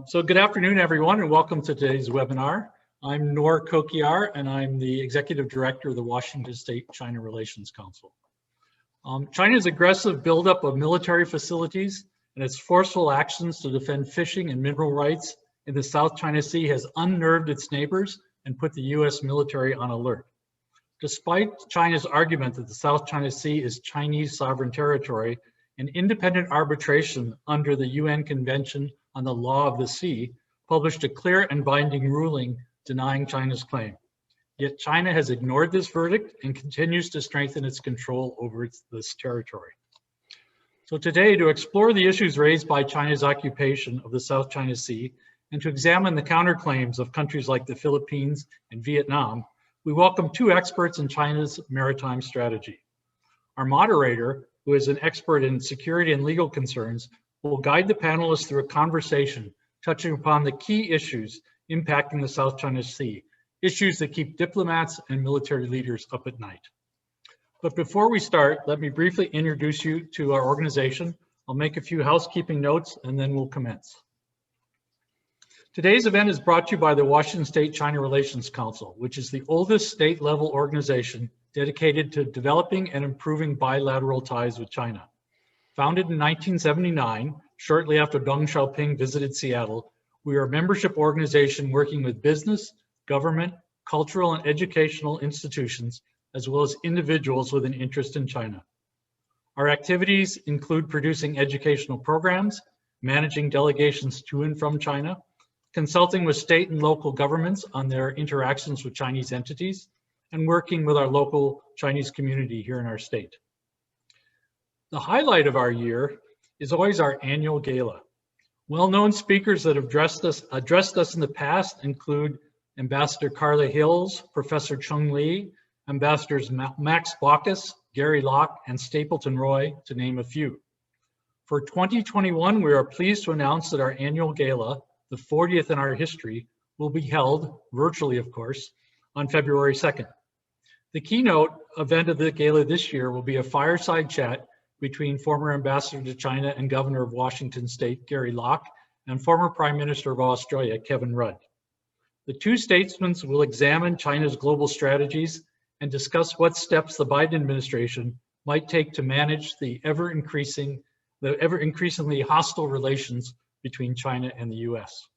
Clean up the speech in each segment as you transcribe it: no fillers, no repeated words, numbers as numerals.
So good afternoon, everyone, and welcome to today's webinar. I'm Noor Kokiar, and I'm the Executive Director of the Washington State China Relations Council. China's aggressive buildup of military facilities and its forceful actions to defend fishing and mineral rights in the South China Sea has unnerved its neighbors and put the U.S. military on alert. Despite China's argument that the South China Sea is Chinese sovereign territory, an independent arbitration under the UN Convention on the Law of the Sea published a clear and binding ruling denying China's claim. Yet China has ignored this verdict and continues to strengthen its control over this territory. So today, to explore the issues raised by China's occupation of the South China Sea and to examine the counterclaims of countries like the Philippines and Vietnam, we welcome two experts in China's maritime strategy. Our moderator, who is an expert in security and legal concerns, will guide the panelists through a conversation touching upon the key issues impacting the South China Sea, issues that keep diplomats and military leaders up at night. But before we start, let me briefly introduce you to our organization. I'll make a few housekeeping notes and then we'll commence. Today's event is brought to you by the Washington State China Relations Council, which is the oldest state-level organization dedicated to developing and improving bilateral ties with China. Founded in 1979, shortly after Deng Xiaoping visited Seattle, we are a membership organization working with business, government, cultural and educational institutions, as well as individuals with an interest in China. Our activities include producing educational programs, managing delegations to and from China, consulting with state and local governments on their interactions with Chinese entities, and working with our local Chinese community here in our state. The highlight of our year is always our annual gala. Well-known speakers that have addressed us in the past include Ambassador Carla Hills, Professor Chung Lee, Ambassadors Max Baucus, Gary Locke, and Stapleton Roy, to name a few. For 2021, we are pleased to announce that our annual gala, the 40th in our history, will be held, virtually of course, on February 2nd. The keynote event of the gala this year will be a fireside chat between former Ambassador to China and Governor of Washington State, Gary Locke, and former Prime Minister of Australia, Kevin Rudd. The two statesmen will examine China's global strategies and discuss what steps the Biden administration might take to manage the ever increasingly hostile relations between China and the US.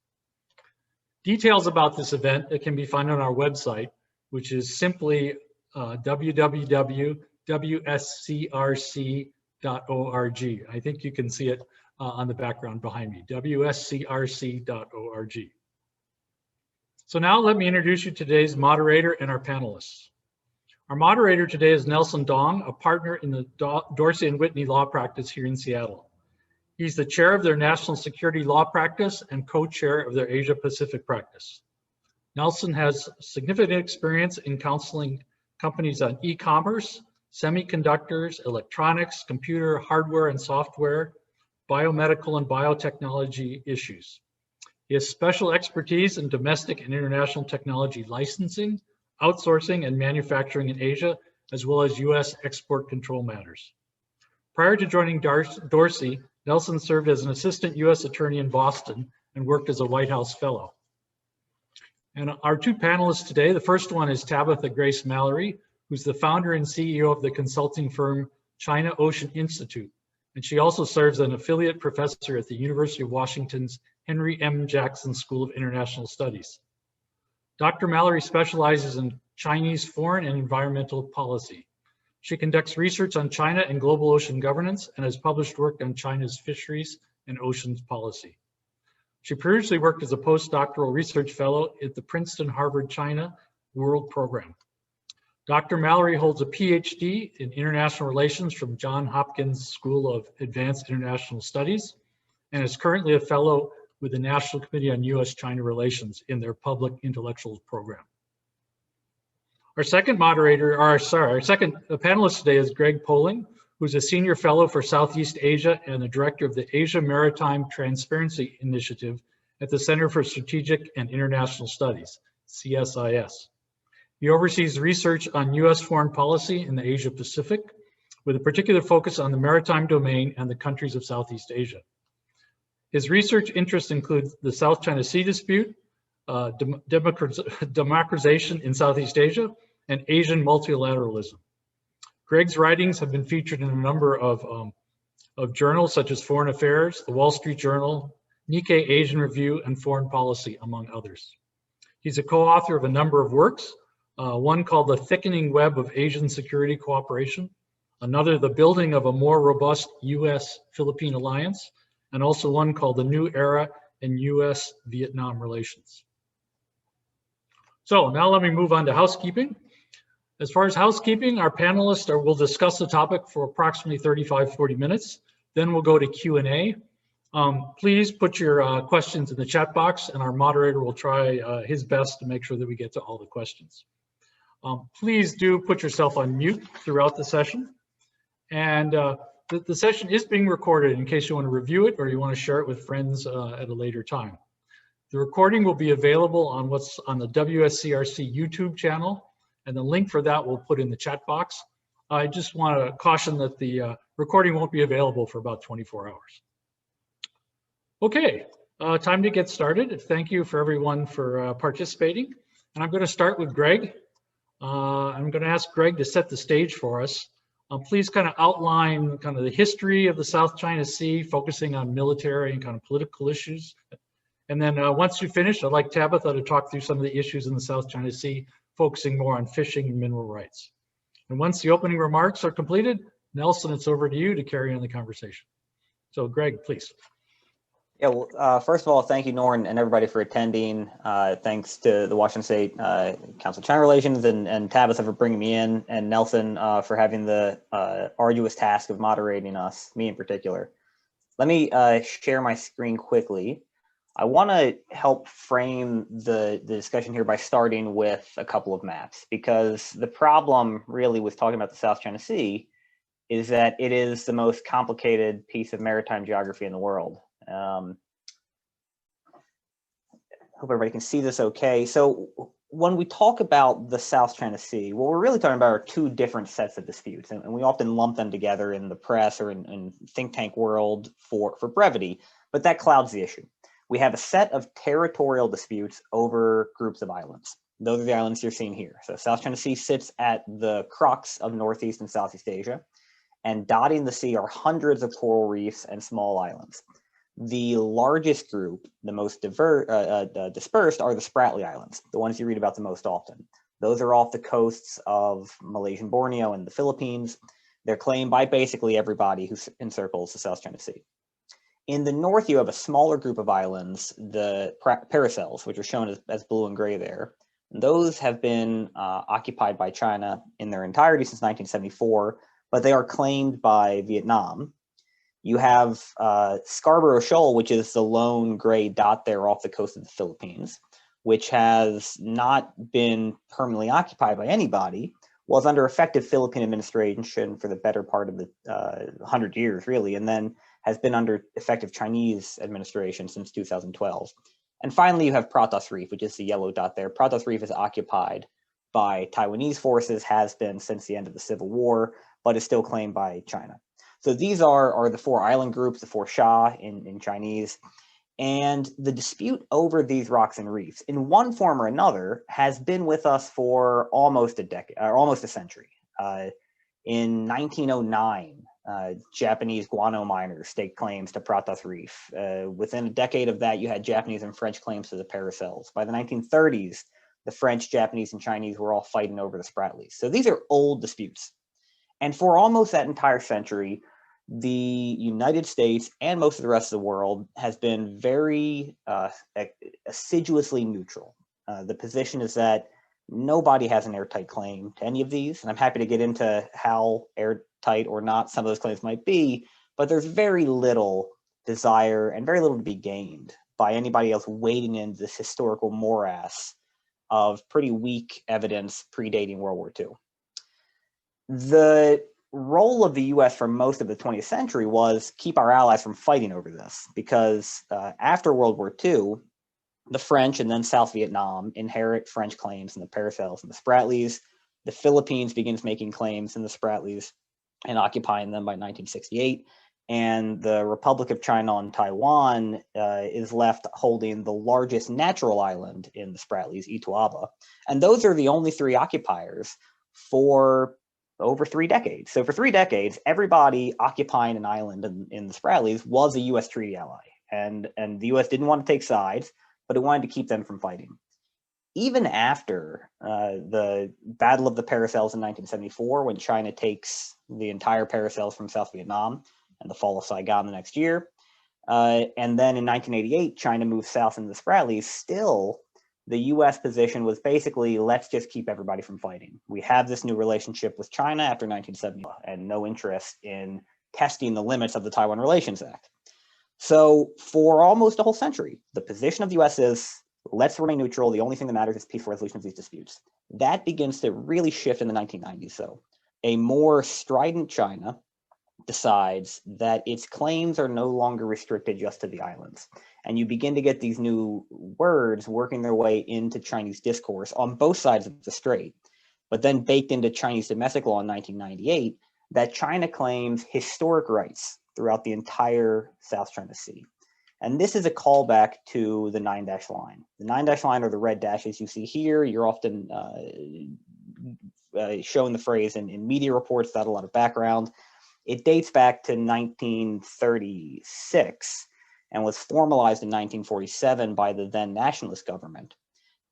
Details about this event that can be found on our website, which is simply www.WSCRC.org. I think you can see it on the background behind me, WSCRC.org. So now let me introduce you to today's moderator and our panelists. Our moderator today is Nelson Dong, a partner in the Dorsey and Whitney law practice here in Seattle. He's the chair of their national security law practice and co-chair of their Asia Pacific practice. Nelson has significant experience in counseling companies on e-commerce, semiconductors, electronics, computer, hardware and software, biomedical and biotechnology issues. He has special expertise in domestic and international technology licensing, outsourcing and manufacturing in Asia, as well as US export control matters. Prior to joining Dorsey, Nelson served as an assistant US attorney in Boston and worked as a White House fellow. And our two panelists today, the first one is Tabitha Grace Mallory, who's the founder and CEO of the consulting firm China Ocean Institute. And she also serves as an affiliate professor at the University of Washington's Henry M. Jackson School of International Studies. Dr. Mallory specializes in Chinese foreign and environmental policy. She conducts research on China and global ocean governance and has published work on China's fisheries and oceans policy. She previously worked as a postdoctoral research fellow at the Princeton Harvard China World Program. Dr. Mallory holds a PhD in international relations from Johns Hopkins School of Advanced International Studies and is currently a fellow with the National Committee on U.S.-China Relations in their Public Intellectuals Program. Our second panelist today is Greg Poling, who's a senior fellow for Southeast Asia and the director of the Asia Maritime Transparency Initiative at the Center for Strategic and International Studies, CSIS. He oversees research on US foreign policy in the Asia Pacific, with a particular focus on the maritime domain and the countries of Southeast Asia. His research interests include the South China Sea dispute, democratization in Southeast Asia, and Asian multilateralism. Greg's writings have been featured in a number of journals such as Foreign Affairs, the Wall Street Journal, Nikkei Asian Review, and Foreign Policy, among others. He's a co-author of a number of works, one called The Thickening Web of Asian Security Cooperation, another, The Building of a More Robust U.S.-Philippine Alliance, and also one called The New Era in U.S.-Vietnam Relations. So now let me move on to housekeeping. As far as housekeeping, our panelists will discuss the topic for approximately 35-40 minutes. Then we'll go to Q&A. Please put your questions in the chat box, and our moderator will try his best to make sure that we get to all the questions. Please do put yourself on mute throughout the session. And the session is being recorded in case you want to review it or you want to share it with friends at a later time. The recording will be available on what's on the WSCRC YouTube channel, and the link for that we'll put in the chat box. I just want to caution that the recording won't be available for about 24 hours. Okay, time to get started. Thank you for everyone for participating. And I'm going to start with Greg. I'm going to ask Greg to set the stage for us. Please kind of outline kind of the history of the South China Sea, focusing on military and kind of political issues. And then once you finish, I'd like Tabitha to talk through some of the issues in the South China Sea, focusing more on fishing and mineral rights. And once the opening remarks are completed, Nelson, it's over to you to carry on the conversation. So Greg, please. Yeah, well, first of all, thank you, Norm, and everybody for attending. Thanks to the Washington State Council of China Relations and Tabitha for bringing me in, and Nelson for having the arduous task of moderating us, me in particular. Let me share my screen quickly. I want to help frame the discussion here by starting with a couple of maps, because the problem really with talking about the South China Sea is that it is the most complicated piece of maritime geography in the world. Hope everybody can see this okay. So when we talk about the South China Sea, what we're really talking about are two different sets of disputes, and we often lump them together in the press or in think tank world for brevity, but that clouds the issue. We have a set of territorial disputes over groups of islands. Those are the islands you're seeing here. So South China Sea sits at the crux of Northeast and Southeast Asia, and dotting the sea are hundreds of coral reefs and small islands. The largest group, the most dispersed, are the Spratly Islands, the ones you read about the most often. Those are off the coasts of Malaysian Borneo and the Philippines. They're claimed by basically everybody who encircles the South China Sea. In the north, you have a smaller group of islands, the paracels, which are shown as blue and gray there. And those have been occupied by China in their entirety since 1974, but they are claimed by Vietnam. You have Scarborough Shoal, which is the lone gray dot there off the coast of the Philippines, which has not been permanently occupied by anybody, was under effective Philippine administration for the better part of the 100 years, really, and then has been under effective Chinese administration since 2012. And finally, you have Pratas Reef, which is the yellow dot there. Pratas Reef is occupied by Taiwanese forces, has been since the end of the Civil War, but is still claimed by China. So these are the four island groups, the four Sha in Chinese, and the dispute over these rocks and reefs, in one form or another, has been with us for almost a decade, or almost a century. In 1909, Japanese guano miners staked claims to Pratas Reef. Within a decade of that, you had Japanese and French claims to the paracels. By the 1930s, the French, Japanese, and Chinese were all fighting over the Spratlys. So these are old disputes. And for almost that entire century, the United States and most of the rest of the world has been very assiduously neutral. The position is that nobody has an airtight claim to any of these, and I'm happy to get into how airtight or not some of those claims might be, but there's very little desire and very little to be gained by anybody else wading into this historical morass of pretty weak evidence predating World War II. The role of the US for most of the 20th century was keep our allies from fighting over this, because after World War II, the French and then South Vietnam inherit French claims in the paracels and the Spratlys. The Philippines begins making claims in the Spratlys and occupying them by 1968. and the Republic of China on Taiwan is left holding the largest natural island in the Spratlys, Ituaba. And those are the only three occupiers for over 3 decades. So for 3 decades, everybody occupying an island in the Spratlys was a US treaty ally. And the US didn't want to take sides, but it wanted to keep them from fighting. Even after the Battle of the Paracels in 1974, when China takes the entire Paracels from South Vietnam, and the fall of Saigon the next year. And then in 1988, China moved south into the Spratlys. Still, the US position was basically, let's just keep everybody from fighting. We have this new relationship with China after 1970 and no interest in testing the limits of the Taiwan Relations Act. So for almost a whole century, the position of the US is, let's remain neutral. The only thing that matters is peaceful resolution of these disputes. That begins to really shift in the 1990s. So a more strident China decides that its claims are no longer restricted just to the islands. And you begin to get these new words working their way into Chinese discourse on both sides of the strait, but then baked into Chinese domestic law in 1998, that China claims historic rights throughout the entire South China Sea. And this is a callback to the 9-dash line. The 9-dash line are the red dashes you see here. You're often shown the phrase in media reports without a lot of background. It dates back to 1936 and was formalized in 1947 by the then nationalist government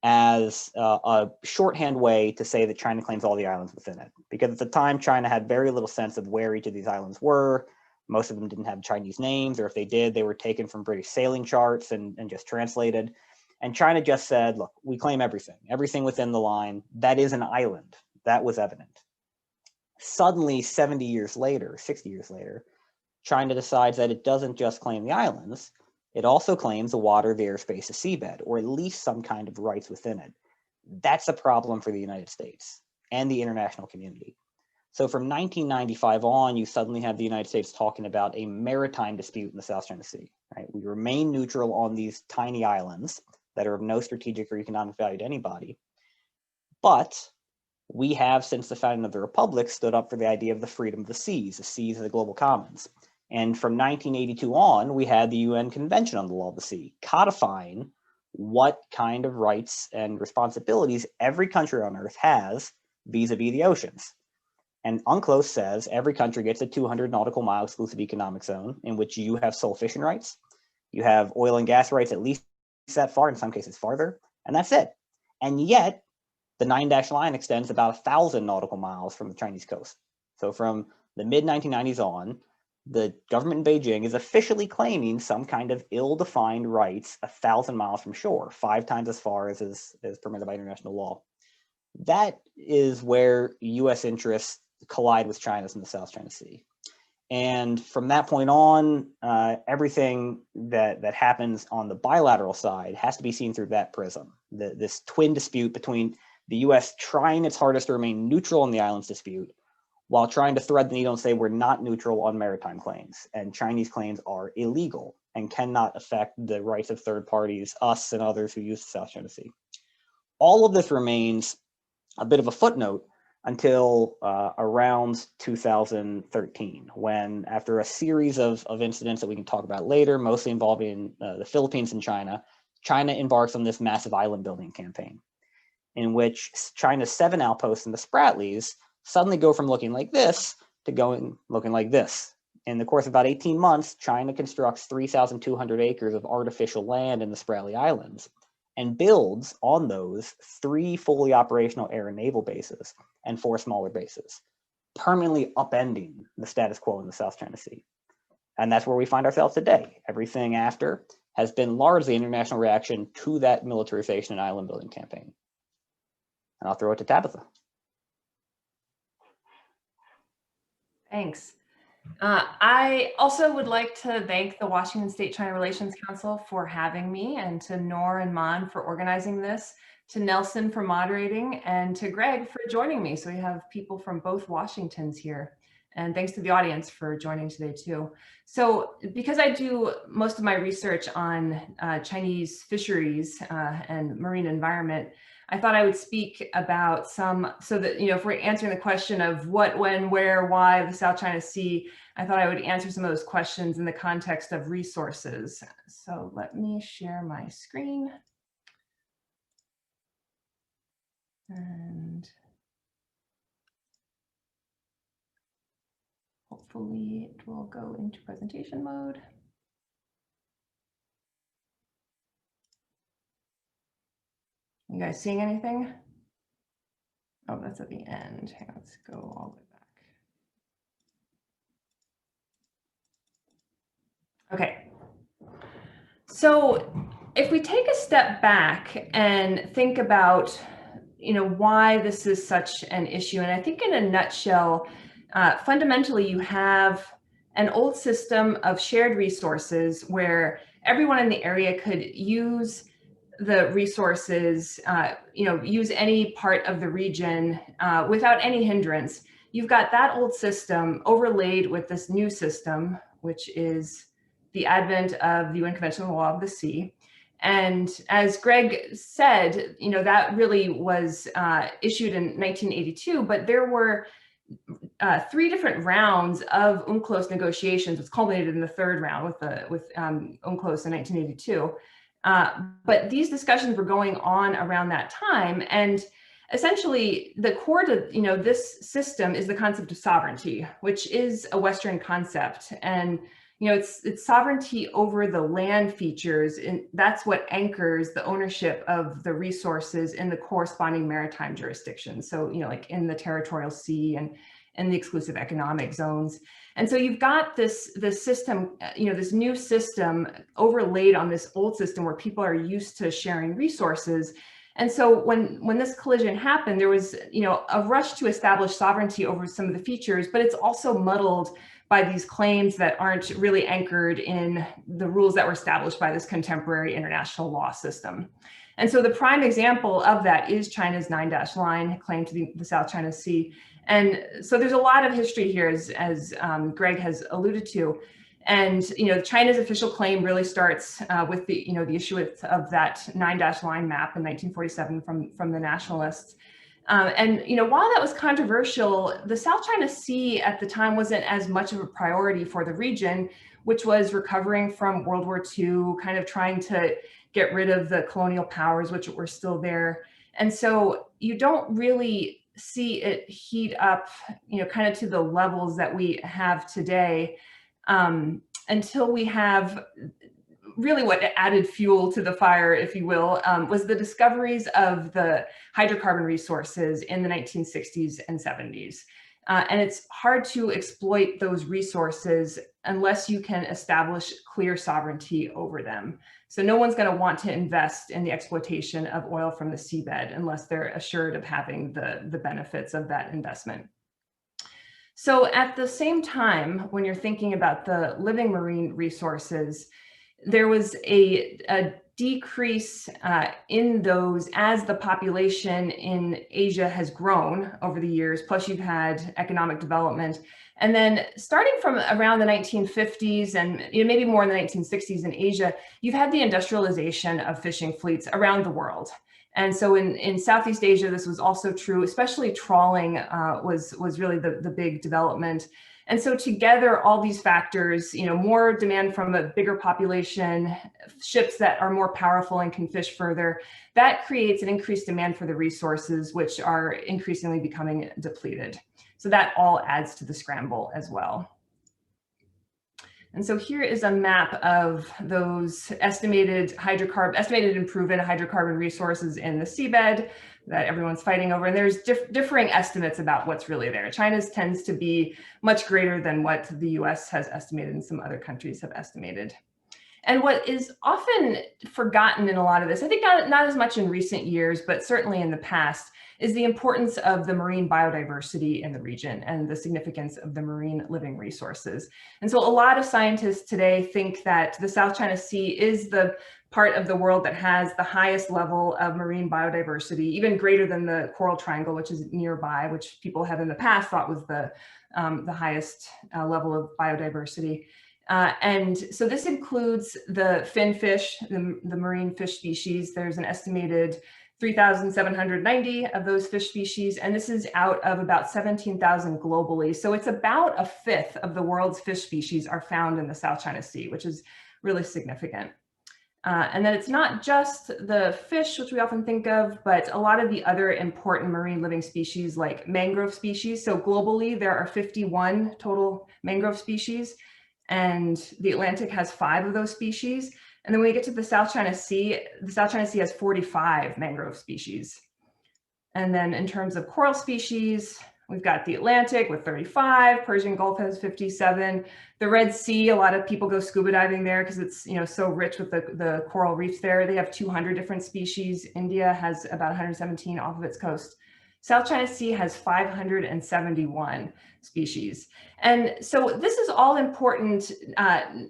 as a shorthand way to say that China claims all the islands within it. Because at the time, China had very little sense of where each of these islands were. Most of them didn't have Chinese names, or if they did, they were taken from British sailing charts and just translated. And China just said, look, we claim everything within the line. That is an island. That was evident. Suddenly, 60 years later, China decides that it doesn't just claim the islands, it also claims the water, the airspace, the seabed, or at least some kind of rights within it. That's a problem for the United States and the international community. So from 1995 on, you suddenly have the United States talking about a maritime dispute in the South China Sea. Right? We remain neutral on these tiny islands that are of no strategic or economic value to anybody, but we have, since the founding of the Republic, stood up for the idea of the freedom of the seas of the global commons. And from 1982 on, we had the UN Convention on the Law of the Sea, codifying what kind of rights and responsibilities every country on Earth has vis-a-vis the oceans. And UNCLOS says every country gets a 200 nautical mile exclusive economic zone in which you have sole fishing rights, you have oil and gas rights at least that far, in some cases farther, and that's it. And yet, the 9-dash line extends about 1,000 nautical miles from the Chinese coast. So from the mid-1990s on, the government in Beijing is officially claiming some kind of ill-defined rights 1,000 miles from shore, 5 times as far as is permitted by international law. That is where U.S. interests collide with China's in the South China Sea. And from that point on, everything that happens on the bilateral side has to be seen through that prism. This twin dispute between the U.S. trying its hardest to remain neutral in the islands dispute, while trying to thread the needle and say we're not neutral on maritime claims, and Chinese claims are illegal and cannot affect the rights of third parties, us and others who use the South China Sea. All of this remains a bit of a footnote until around 2013, when, after a series of incidents that we can talk about later, mostly involving the Philippines and China, China embarks on this massive island building campaign, in which China's 7 outposts in the Spratlys suddenly go from looking like this to looking like this. In the course of about 18 months, China constructs 3,200 acres of artificial land in the Spratly Islands and builds on those 3 fully operational air and naval bases and 4 smaller bases, permanently upending the status quo in the South China Sea. And that's where we find ourselves today. Everything after has been largely international reaction to that militarization and island building campaign. And I'll throw it to Tabitha. Thanks. I also would like to thank the Washington State China Relations Council for having me, and to Nor and Mon for organizing this, to Nelson for moderating, and to Greg for joining me. So we have people from both Washingtons here. And thanks to the audience for joining today too. So because I do most of my research on Chinese fisheries and marine environment, I thought I would speak about some, so that, if we're answering the question of what, when, where, why the South China Sea, I thought I would answer some of those questions in the context of resources. So let me share my screen. And hopefully it will go into presentation mode. You guys seeing anything? Oh, that's at the end. Hang on, let's go all the way back. Okay. So if we take a step back and think about, why this is such an issue, and I think in a nutshell, fundamentally you have an old system of shared resources where everyone in the area could use the resources, use any part of the region without any hindrance. You've got that old system overlaid with this new system, which is the advent of the Unconventional Law of the Sea. And as Greg said, that really was issued in 1982, but there were 3 different rounds of UNCLOS negotiations, which culminated in the 3rd round with UNCLOS in 1982. But these discussions were going on around that time, and essentially the core to this system is the concept of sovereignty, which is a Western concept, and it's sovereignty over the land features, and that's what anchors the ownership of the resources in the corresponding maritime jurisdictions. So like in the territorial sea and in the exclusive economic zones. And so you've got this system, this new system overlaid on this old system where people are used to sharing resources. And so when this collision happened, there was, a rush to establish sovereignty over some of the features, but it's also muddled by these claims that aren't really anchored in the rules that were established by this contemporary international law system. And so the prime example of that is China's 9-dash line claim to the South China Sea. And so there's a lot of history here, as Greg has alluded to. And China's official claim really starts with the the issuance of that 9-dash line map in 1947 from the nationalists. And while that was controversial, the South China Sea at the time wasn't as much of a priority for the region, which was recovering from World War II, kind of trying to get rid of the colonial powers, which were still there. And so you don't really see it heat up, kind of to the levels that we have today, until we have really what added fuel to the fire, if you will, was the discoveries of the hydrocarbon resources in the 1960s and 70s. And it's hard to exploit those resources unless you can establish clear sovereignty over them. So no one's going to want to invest in the exploitation of oil from the seabed unless they're assured of having the benefits of that investment. So at the same time, when you're thinking about the living marine resources, there was a decrease in those as the population in Asia has grown over the years, plus you've had economic development. And then starting from around the 1950s and maybe more in the 1960s in Asia, you've had the industrialization of fishing fleets around the world. And so in Southeast Asia, this was also true, especially trawling was really the big development. And so together, all these factors, more demand from a bigger population, ships that are more powerful and can fish further, that creates an increased demand for the resources, which are increasingly becoming depleted. So that all adds to the scramble as well. And so here is a map of those estimated and proven hydrocarbon resources in the seabed that everyone's fighting over. And there's differing estimates about what's really there. China's tends to be much greater than what the US has estimated and some other countries have estimated. And what is often forgotten in a lot of this, I think not as much in recent years, but certainly in the past, is the importance of the marine biodiversity in the region and the significance of the marine living resources. And so a lot of scientists today think that the South China Sea is the part of the world that has the highest level of marine biodiversity, even greater than the Coral Triangle, which is nearby, which people have in the past thought was the highest level of biodiversity. And so this includes the finfish, the marine fish species. There's an estimated 3,790 of those fish species, and this is out of about 17,000 globally. So it's about a fifth of the world's fish species are found in the South China Sea, which is really significant. And then it's not just the fish, which we often think of, but a lot of the other important marine living species like mangrove species. So globally, there are 51 total mangrove species, and the Atlantic has 5 of those species. And then when we get to the South China Sea has 45 mangrove species. And then in terms of coral species, we've got the Atlantic with 35, Persian Gulf has 57, the Red Sea, a lot of people go scuba diving there because it's so rich with the coral reefs there. They have 200 different species. India has about 117 off of its coast. South China Sea has 571 species. And so this is all important,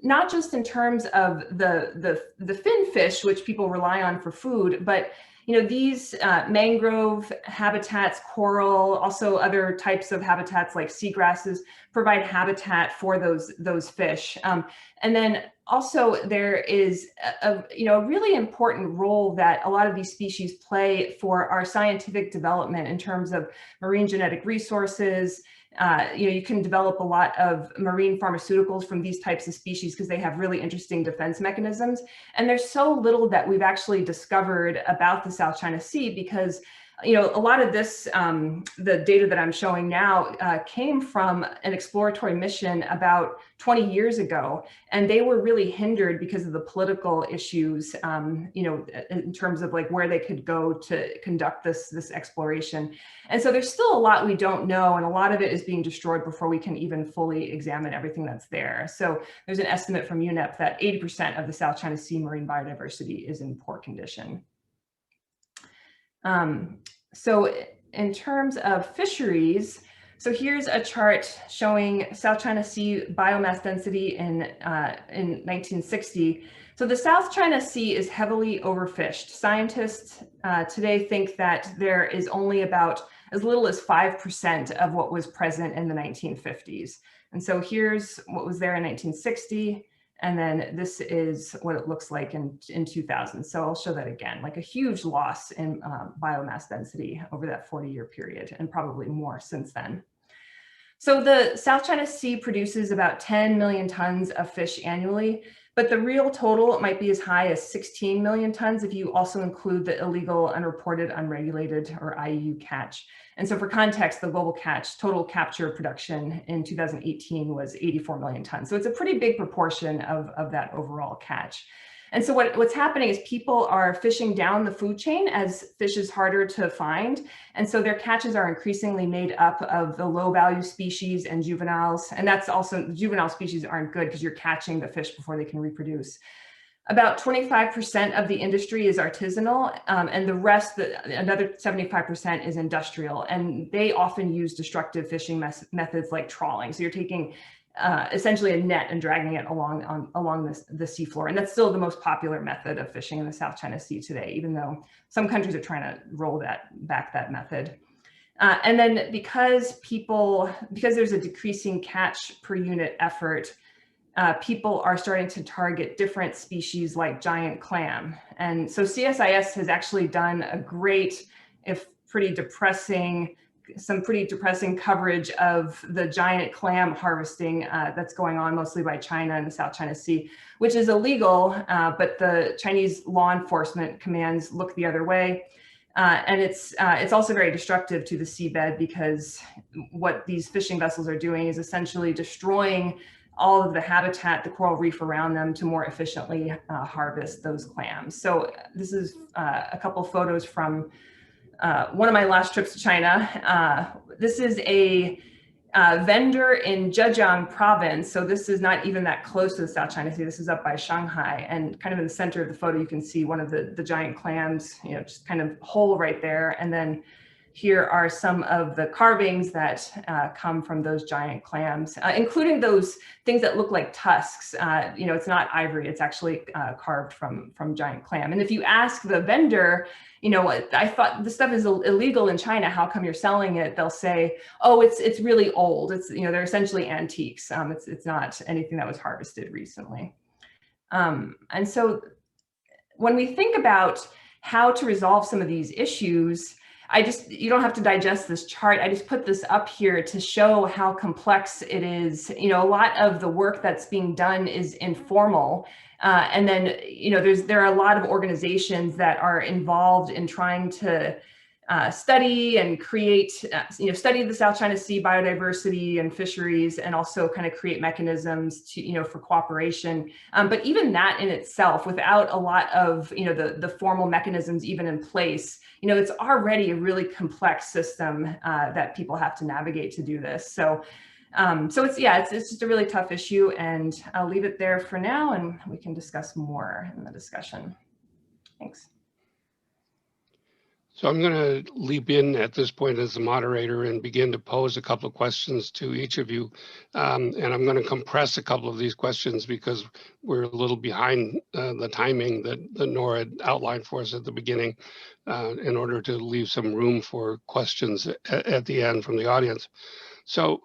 not just in terms of the finfish, which people rely on for food, but these mangrove habitats, coral, also other types of habitats like seagrasses provide habitat for those fish. And then also there is a really important role that a lot of these species play for our scientific development in terms of marine genetic resources. You can develop a lot of marine pharmaceuticals from these types of species because they have really interesting defense mechanisms. And there's so little that we've actually discovered about the South China Sea because a lot of this, the data that I'm showing now came from an exploratory mission about 20 years ago, and they were really hindered because of the political issues, in terms of like where they could go to conduct this exploration. And so there's still a lot we don't know, and a lot of it is being destroyed before we can even fully examine everything that's there. So there's an estimate from UNEP that 80% of the South China Sea marine biodiversity is in poor condition. So in terms of fisheries, so here's a chart showing South China Sea biomass density in 1960. So the South China Sea is heavily overfished. Scientists today think that there is only about as little as 5% of what was present in the 1950s. And so here's what was there in 1960. And then this is what it looks like in 2000. So I'll show that again, like a huge loss in biomass density over that 40-year period, and probably more since then. So the South China Sea produces about 10 million tons of fish annually, but the real total might be as high as 16 million tons if you also include the illegal, unreported, unregulated, or IUU catch. And so for context, the global total capture production in 2018 was 84 million tons. So it's a pretty big proportion of that overall catch. And so what's happening is people are fishing down the food chain as fish is harder to find. And so their catches are increasingly made up of the low value species and juveniles. And that's also, juvenile species aren't good because you're catching the fish before they can reproduce. About 25% of the industry is artisanal, and the rest, another 75% is industrial. And they often use destructive fishing methods like trawling. So you're taking essentially a net and dragging it along the seafloor. And that's still the most popular method of fishing in the South China Sea today, even though some countries are trying to roll that method. And then because there's a decreasing catch per unit effort, people are starting to target different species like giant clam. And so CSIS has actually done a great, if pretty depressing, some pretty depressing coverage of the giant clam harvesting that's going on mostly by China in the South China Sea, which is illegal, but the Chinese law enforcement commands look the other way. And it's also very destructive to the seabed because what these fishing vessels are doing is essentially destroying all of the habitat, the coral reef around them, to more efficiently harvest those clams. So this is a couple photos from one of my last trips to China. This is a vendor in Zhejiang province. So this is not even that close to the South China Sea. This is up by Shanghai, and kind of in the center of the photo, you can see one of the giant clams, just kind of hole right there. And then here are some of the carvings that come from those giant clams, including those things that look like tusks. You know, it's not ivory, it's actually carved from giant clam. And if you ask the vendor, you know, I thought this stuff is illegal in China, how come you're selling it? They'll say, oh, it's really old. It's, you know, they're essentially antiques. It's not anything that was harvested recently. And so when we think about how to resolve some of these issues, you don't have to digest this chart. I just put this up here to show how complex it is. You know, a lot of the work that's being done is informal. And then, you know, there are a lot of organizations that are involved in trying to study and create, you know, study the South China Sea biodiversity and fisheries, and also kind of create mechanisms to, you know, for cooperation. But even that in itself, without a lot of, you know, the formal mechanisms even in place, you know, it's already a really complex system that people have to navigate to do this. So, it's just a really tough issue, and I'll leave it there for now, and we can discuss more in the discussion. Thanks. So I'm going to leap in at this point as the moderator and begin to pose a couple of questions to each of you. And I'm going to compress a couple of these questions because we're a little behind the timing that Nora had outlined for us at the beginning in order to leave some room for questions at the end from the audience. So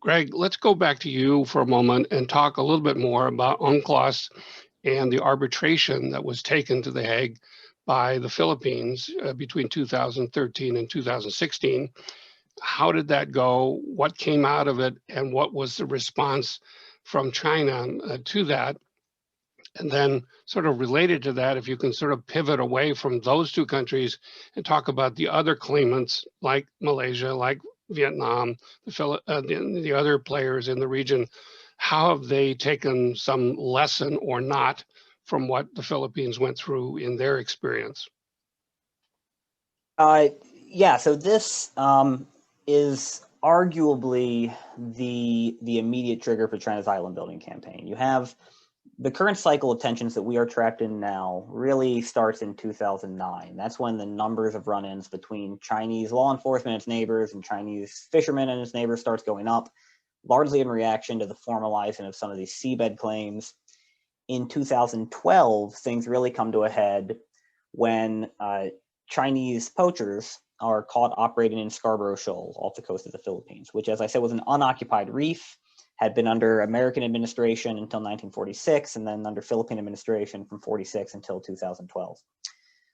Greg, let's go back to you for a moment and talk a little bit more about UNCLOS and the arbitration that was taken to The Hague by the Philippines between 2013 and 2016. How did that go? What came out of it? And what was the response from China to that? And then sort of related to that, if you can sort of pivot away from those two countries and talk about the other claimants like Malaysia, like Vietnam, the other players in the region, how have they taken some lesson or not from what the Philippines went through in their experience? Yeah, so this is arguably the immediate trigger for China's island building campaign. You have the current cycle of tensions that we are trapped in now really starts in 2009. That's when the numbers of run-ins between Chinese law enforcement and its neighbors and Chinese fishermen and its neighbors starts going up, largely in reaction to the formalizing of some of these seabed claims. In 2012, things really come to a head when Chinese poachers are caught operating in Scarborough Shoal off the coast of the Philippines, which, as I said, was an unoccupied reef, had been under American administration until 1946, and then under Philippine administration from 46 until 2012.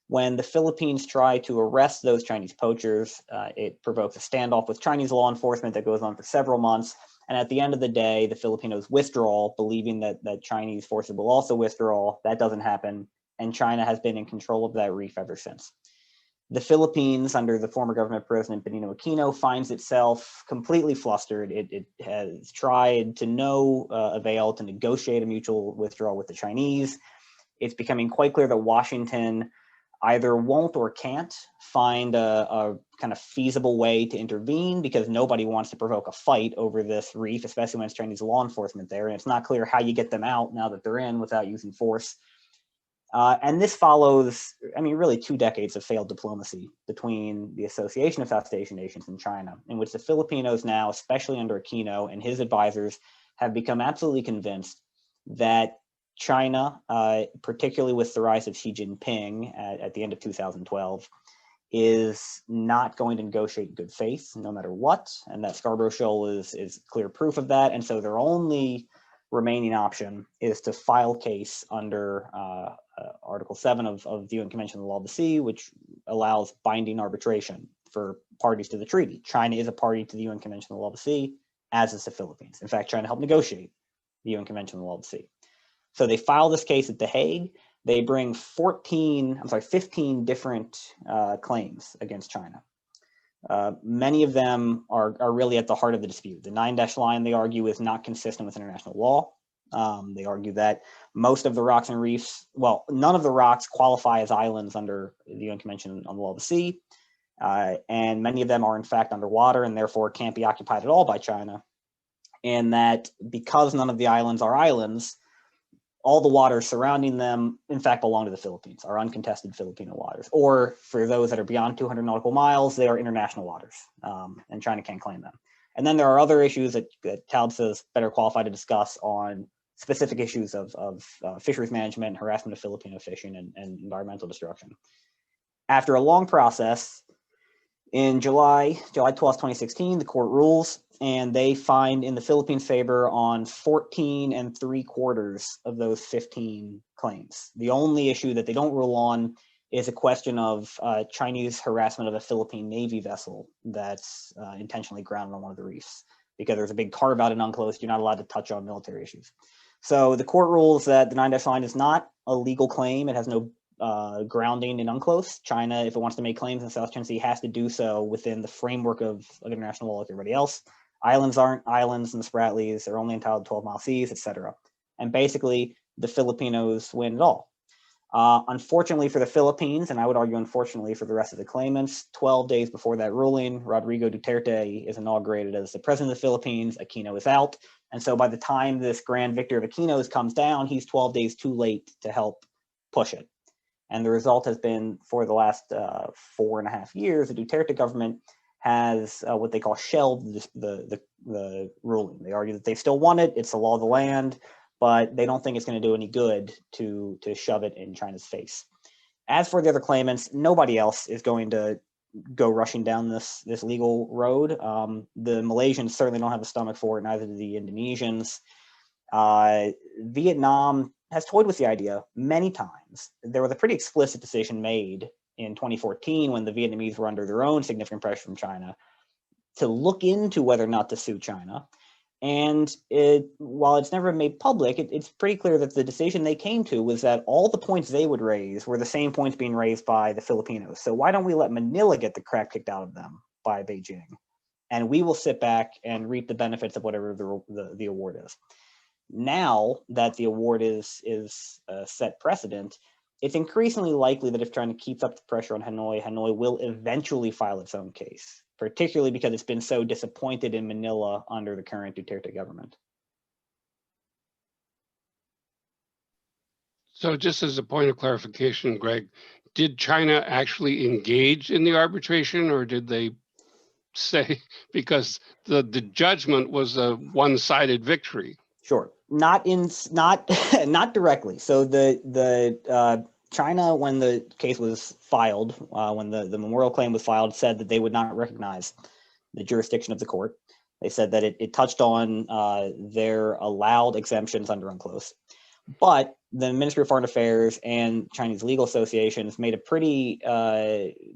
When the Philippines try to arrest those Chinese poachers, it provokes a standoff with Chinese law enforcement that goes on for several months. And at the end of the day, the Filipinos withdraw, believing that Chinese forces will also withdraw. That doesn't happen, and China has been in control of that reef ever since. The Philippines, under the former government president Benigno Aquino, finds itself completely flustered. It has tried to no avail to negotiate a mutual withdrawal with the Chinese. It's becoming quite clear that Washington either won't or can't find a kind of feasible way to intervene, because nobody wants to provoke a fight over this reef, especially when it's Chinese law enforcement there. And it's not clear how you get them out now that they're in without using force. And this follows, I mean, really 2 decades of failed diplomacy between the Association of South Asian Nations and China, in which the Filipinos now, especially under Aquino and his advisors, have become absolutely convinced that China, particularly with the rise of Xi Jinping at the end of 2012, is not going to negotiate in good faith, no matter what, and that Scarborough Shoal is clear proof of that. And so their only remaining option is to file case under Article 7 of the Unconventional Law of the Sea, which allows binding arbitration for parties to the treaty. China is a party to the Unconventional Law of the Sea, as is the Philippines. In fact, China helped negotiate the Unconventional Law of the Sea. So they file this case at The Hague. They bring 15 different claims against China. Many of them are really at the heart of the dispute. The 9-dash line, they argue, is not consistent with international law. They argue that most of the rocks and reefs, well, none of the rocks qualify as islands under the UN Convention on the Law of the Sea. And many of them are in fact underwater and therefore can't be occupied at all by China. And that because none of the islands are islands, all the waters surrounding them, in fact, belong to the Philippines, are uncontested Filipino waters. Or for those that are beyond 200 nautical miles, they are international waters, and China can't claim them. And then there are other issues that Talbot is better qualified to discuss on specific issues of fisheries management, harassment of Filipino fishing, and environmental destruction. After a long process, in July 12, 2016, the court rules, and they find in the Philippines' favor on 14 3/4 of those 15 claims. The only issue that they don't rule on is a question of Chinese harassment of a Philippine Navy vessel that's intentionally grounded on one of the reefs, because there's a big carve out in UNCLOS. You're not allowed to touch on military issues. So the court rules that the 9-dash line is not a legal claim. It has no grounding in UNCLOS. China, if it wants to make claims in the South China Sea, has to do so within the framework of international law like everybody else. Islands aren't islands in the Spratlys. They're only entitled to 12-mile seas, etc. And basically, the Filipinos win it all. Unfortunately for the Philippines, and I would argue unfortunately for the rest of the claimants, 12 days before that ruling, Rodrigo Duterte is inaugurated as the president of the Philippines. Aquino is out. And so by the time this grand victory of Aquino's comes down, he's 12 days too late to help push it. And the result has been, for the last 4.5 years, the Duterte government has what they call shelved the ruling. They argue that they still want it. It's the law of the land, but they don't think it's going to do any good to shove it in China's face. As for the other claimants, nobody else is going to go rushing down this legal road. The Malaysians certainly don't have the stomach for it, neither do the Indonesians. Vietnam has toyed with the idea many times. There was a pretty explicit decision made in 2014 when the Vietnamese were under their own significant pressure from China to look into whether or not to sue China. And while it's never made public, it's pretty clear that the decision they came to was that all the points they would raise were the same points being raised by the Filipinos. So why don't we let Manila get the crap kicked out of them by Beijing? And we will sit back and reap the benefits of whatever the award is. Now that the award is set precedent, it's increasingly likely that if China keeps up the pressure on Hanoi, Hanoi will eventually file its own case, particularly because it's been so disappointed in Manila under the current Duterte government. So just as a point of clarification, Greg, did China actually engage in the arbitration, or did they say, because the judgment was a one-sided victory? Sure, not directly. So the China, when the case was filed, when the memorial claim was filed, said that they would not recognize the jurisdiction of the court. They said that it touched on their allowed exemptions under UNCLOS. But the Ministry of Foreign Affairs and Chinese legal associations made a pretty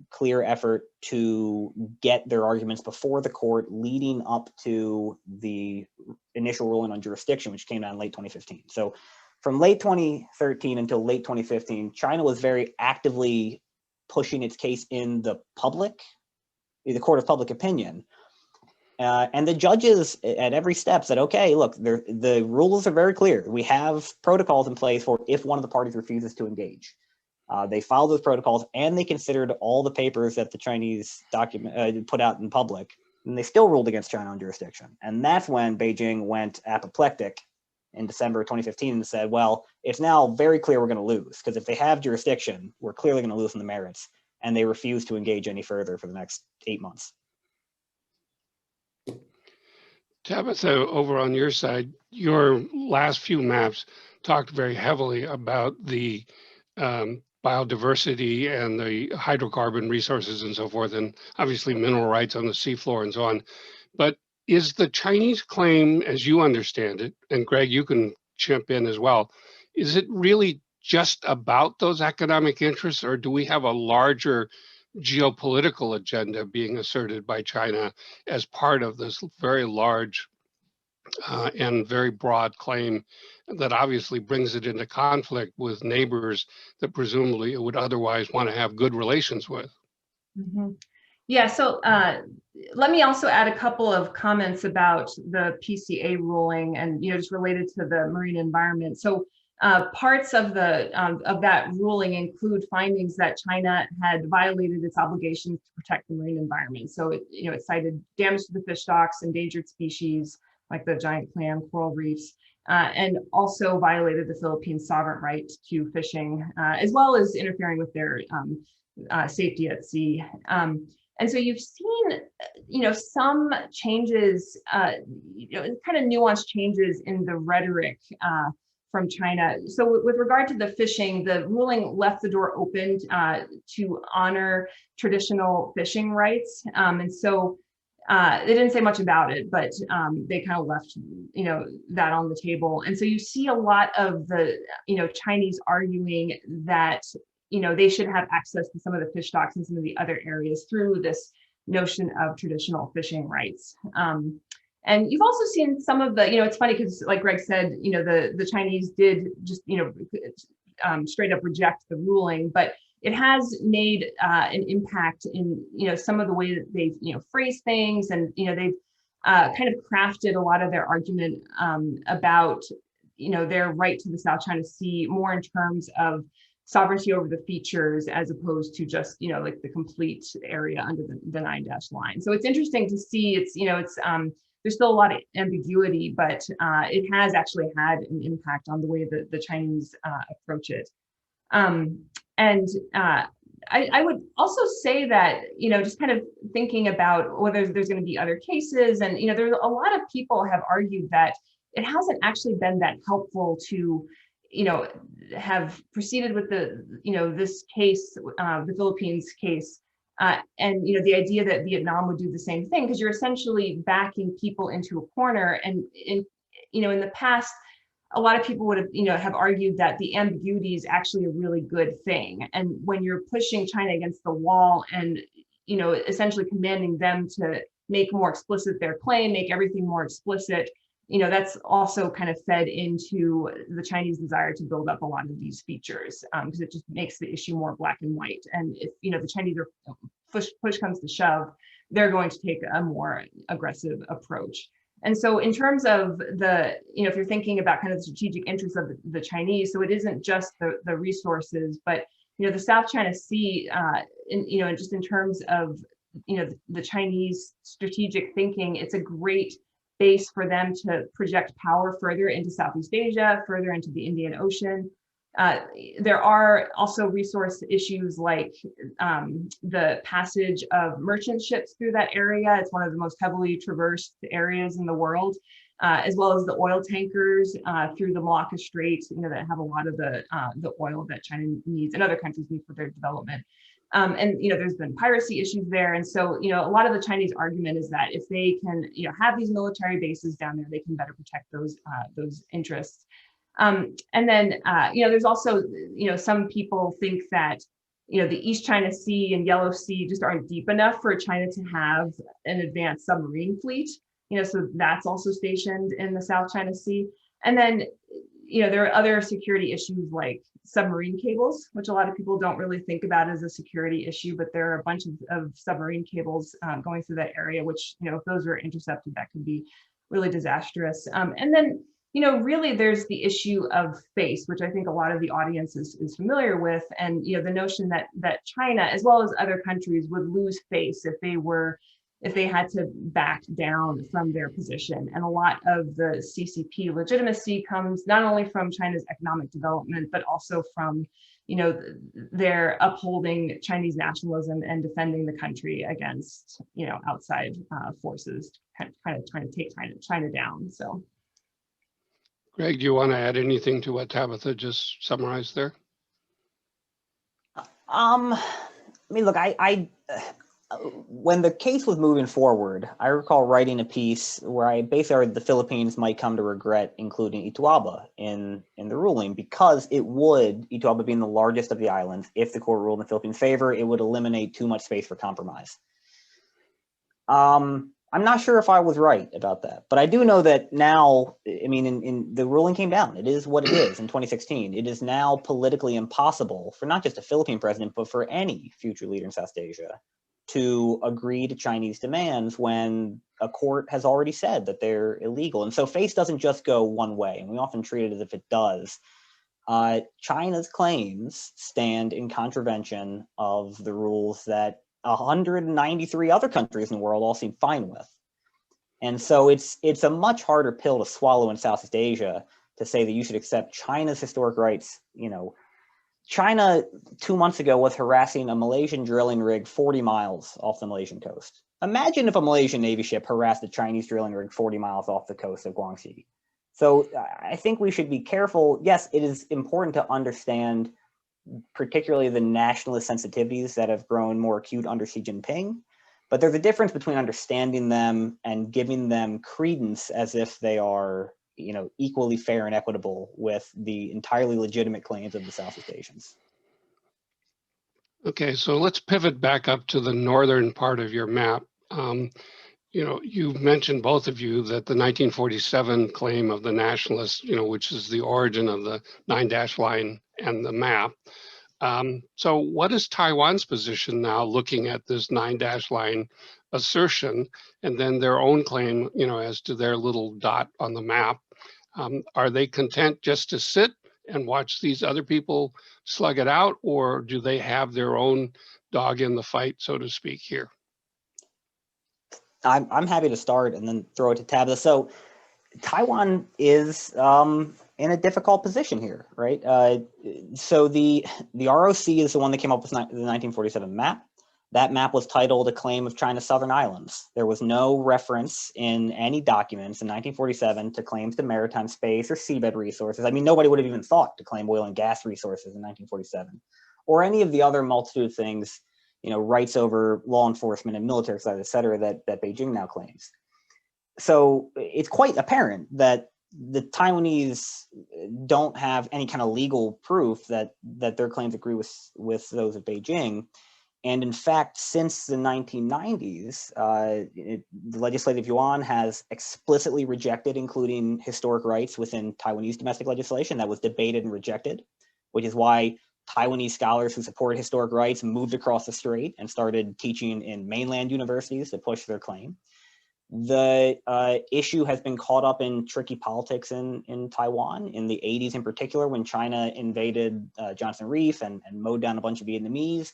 clear effort to get their arguments before the court leading up to the initial ruling on jurisdiction, which came out in late 2015. So from late 2013 until late 2015, China was very actively pushing its case in the court of public opinion. And the judges at every step said, okay, look, the rules are very clear. We have protocols in place for if one of the parties refuses to engage. They followed those protocols, and they considered all the papers that the Chinese put out in public, and they still ruled against China on jurisdiction. And that's when Beijing went apoplectic in December 2015 and said, well, it's now very clear we're going to lose, because if they have jurisdiction, we're clearly going to lose on the merits. And they refused to engage any further for the next 8 months. Tabitha, over on your side, your last few maps talked very heavily about the biodiversity and the hydrocarbon resources and so forth, and obviously mineral rights on the seafloor and so on. But is the Chinese claim, as you understand it, and Greg, you can chip in as well, is it really just about those economic interests, or do we have a larger geopolitical agenda being asserted by China as part of this very large and very broad claim that obviously brings it into conflict with neighbors that presumably it would otherwise want to have good relations with? Mm-hmm. Yeah, so let me also add a couple of comments about the PCA ruling and just related to the marine environment. So parts of that ruling include findings that China had violated its obligations to protect the marine environment. So it cited damage to the fish stocks, endangered species like the giant clam, coral reefs, and also violated the Philippines' sovereign right to fishing, as well as interfering with their safety at sea. And so you've seen, some changes, kind of nuanced changes in the rhetoric from China. So with regard to the fishing, the ruling left the door open to honor traditional fishing rights. And so they didn't say much about it, but they kind of left, that on the table. And so you see a lot of the, Chinese arguing that, they should have access to some of the fish stocks in some of the other areas through this notion of traditional fishing rights. And you've also seen some of the, it's funny because like Greg said, the Chinese did just, straight up reject the ruling, but it has made an impact in, some of the way that they've, phrased things, and, they've kind of crafted a lot of their argument about, their right to the South China Sea more in terms of sovereignty over the features as opposed to just, like the complete area under the 9-dash line. So it's interesting to see. It's, there's still a lot of ambiguity, but it has actually had an impact on the way that the Chinese approach it. I would also say that, just kind of thinking about whether there's going to be other cases, and, there's a lot of people have argued that it hasn't actually been that helpful to, have proceeded with the, this case, the Philippines case, and, the idea that Vietnam would do the same thing, because you're essentially backing people into a corner. And in the past, a lot of people would have, have argued that the ambiguity is actually a really good thing. And when you're pushing China against the wall and, essentially commanding them to make more explicit their claim, make everything more explicit, that's also kind of fed into the Chinese desire to build up a lot of these features, because it just makes the issue more black and white. And if, the Chinese are push comes to shove, they're going to take a more aggressive approach. And so in terms of the, if you're thinking about kind of the strategic interests of the Chinese, so it isn't just the resources, but, the South China Sea, just in terms of, the Chinese strategic thinking, it's a great base for them to project power further into Southeast Asia, further into the Indian Ocean. There are also resource issues like the passage of merchant ships through that area. It's one of the most heavily traversed areas in the world, as well as the oil tankers through the Malacca Strait, that have a lot of the oil that China needs and other countries need for their development. And, there's been piracy issues there. And so, a lot of the Chinese argument is that if they can, have these military bases down there, they can better protect those interests. And then, there's also, some people think that, the East China Sea and Yellow Sea just aren't deep enough for China to have an advanced submarine fleet, so that's also stationed in the South China Sea. And then, there are other security issues like submarine cables, which a lot of people don't really think about as a security issue, but there are a bunch of submarine cables going through that area, which, if those are intercepted, that could be really disastrous. And then, really there's the issue of face, which I think a lot of the audience is familiar with. And, the notion that China, as well as other countries, would lose face if they had to back down from their position. And a lot of the CCP legitimacy comes not only from China's economic development, but also from, their upholding Chinese nationalism and defending the country against, outside forces, kind of trying to take China down. So. Greg, do you want to add anything to what Tabitha just summarized there? Look, when the case was moving forward, I recall writing a piece where I basically argued the Philippines might come to regret including Ituaba in the ruling, because Ituaba being the largest of the islands, if the court ruled in the Philippines' favor, it would eliminate too much space for compromise. I'm not sure if I was right about that, but I do know that now, in the ruling came down. It is what it is in 2016. It is now politically impossible for not just a Philippine president, but for any future leader in South Asia to agree to Chinese demands when a court has already said that they're illegal. And so face doesn't just go one way, and we often treat it as if it does. China's claims stand in contravention of the rules that 193 other countries in the world all seem fine with. And so it's a much harder pill to swallow in Southeast Asia to say that you should accept China's historic rights. You know, China 2 months ago was harassing a Malaysian drilling rig 40 miles off the Malaysian coast. Imagine if a Malaysian Navy ship harassed a Chinese drilling rig 40 miles off the coast of Guangxi. So I think we should be careful. Yes, it is important to understand particularly the nationalist sensitivities that have grown more acute under Xi Jinping, but there's a difference between understanding them and giving them credence as if they are, you know, equally fair and equitable with the entirely legitimate claims of the Southeast Asians. Okay, so let's pivot back up to the northern part of your map. You know, you mentioned, both of you, that the 1947 claim of the nationalists, you know, which is the origin of the 9-dash line and the map. So what is Taiwan's position now, looking at this 9-dash line assertion and then their own claim, you know, as to their little dot on the map? Are they content just to sit and watch these other people slug it out, or do they have their own dog in the fight, so to speak, here? I'm happy to start and then throw it to Tabitha. So Taiwan is in a difficult position here, right? So the ROC is the one that came up with the 1947 map. That map was titled A Claim of China's Southern Islands. There was no reference in any documents in 1947 to claims to maritime space or seabed resources. I mean, nobody would have even thought to claim oil and gas resources in 1947, or any of the other multitude of things, you know, rights over law enforcement and military side, et cetera, that Beijing now claims. So it's quite apparent that the Taiwanese don't have any kind of legal proof that their claims agree with those of Beijing. And in fact, since the 1990s, the legislative yuan has explicitly rejected including historic rights within Taiwanese domestic legislation. That was debated and rejected, which is why Taiwanese scholars who supported historic rights moved across the strait and started teaching in mainland universities to push their claim. The issue has been caught up in tricky politics in Taiwan in the 80s in particular, when China invaded Johnson Reef and mowed down a bunch of Vietnamese.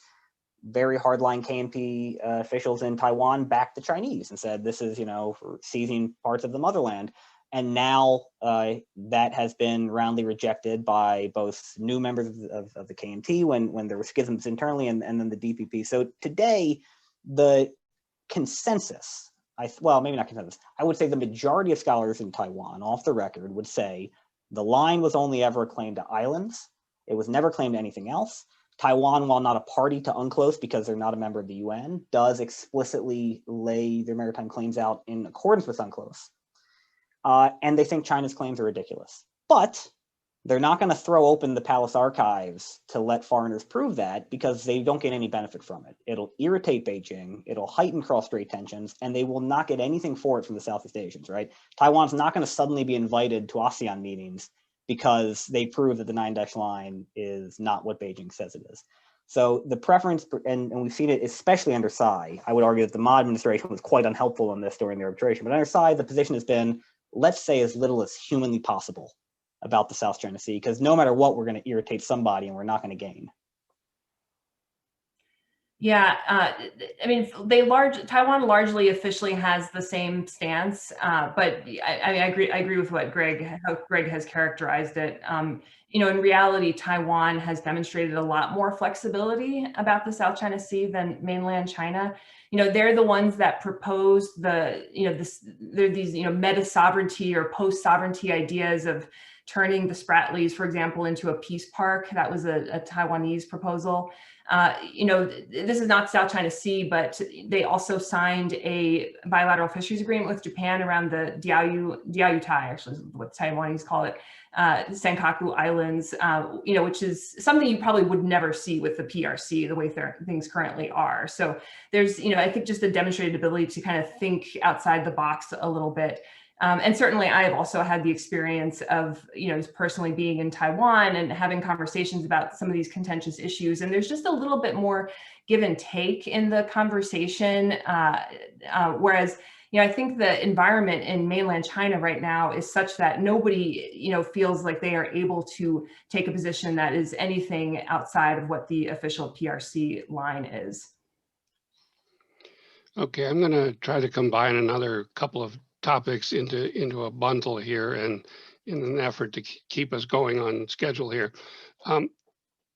Very hardline KMT officials in Taiwan backed the Chinese and said, this is, you know, for seizing parts of the motherland. And now that has been roundly rejected by both new members of the KMT when there were schisms internally and then the DPP. So today, the consensus, well, maybe not consensus, I would say the majority of scholars in Taiwan, off the record, would say the line was only ever claimed to islands. It was never claimed to anything else. Taiwan, while not a party to UNCLOS because they're not a member of the UN, does explicitly lay their maritime claims out in accordance with UNCLOS. And they think China's claims are ridiculous. But they're not going to throw open the palace archives to let foreigners prove that, because they don't get any benefit from it. It'll irritate Beijing, it'll heighten cross-strait tensions, and they will not get anything for it from the Southeast Asians, right? Taiwan's not going to suddenly be invited to ASEAN meetings because they prove that the 9-dash line is not what Beijing says it is. So the preference, and we've seen it especially under Tsai, I would argue that the Ma administration was quite unhelpful in this during the arbitration, but under Tsai, the position has been, let's say as little as humanly possible about the South China Sea, because no matter what, we're going to irritate somebody and we're not going to gain. Yeah, I mean, Taiwan largely officially has the same stance, but I agree with what how Greg has characterized it. You know, in reality, Taiwan has demonstrated a lot more flexibility about the South China Sea than mainland China. You know, they're the ones that proposed they're these, you know, meta sovereignty or post sovereignty ideas of turning the Spratlys, for example, into a peace park. That was a Taiwanese proposal. You know, this is not South China Sea, but they also signed a bilateral fisheries agreement with Japan around the Diaoyutai, actually is what Taiwanese call it, Senkaku Islands, you know, which is something you probably would never see with the PRC, the way things currently are. So there's, you know, I think just a demonstrated ability to kind of think outside the box a little bit. And certainly I have also had the experience of, you know, personally being in Taiwan and having conversations about some of these contentious issues. And there's just a little bit more give and take in the conversation. Whereas, you know, I think the environment in mainland China right now is such that nobody, you know, feels like they are able to take a position that is anything outside of what the official PRC line is. Okay, I'm going to try to combine another couple of topics into a bundle here, and in an effort to keep us going on schedule here.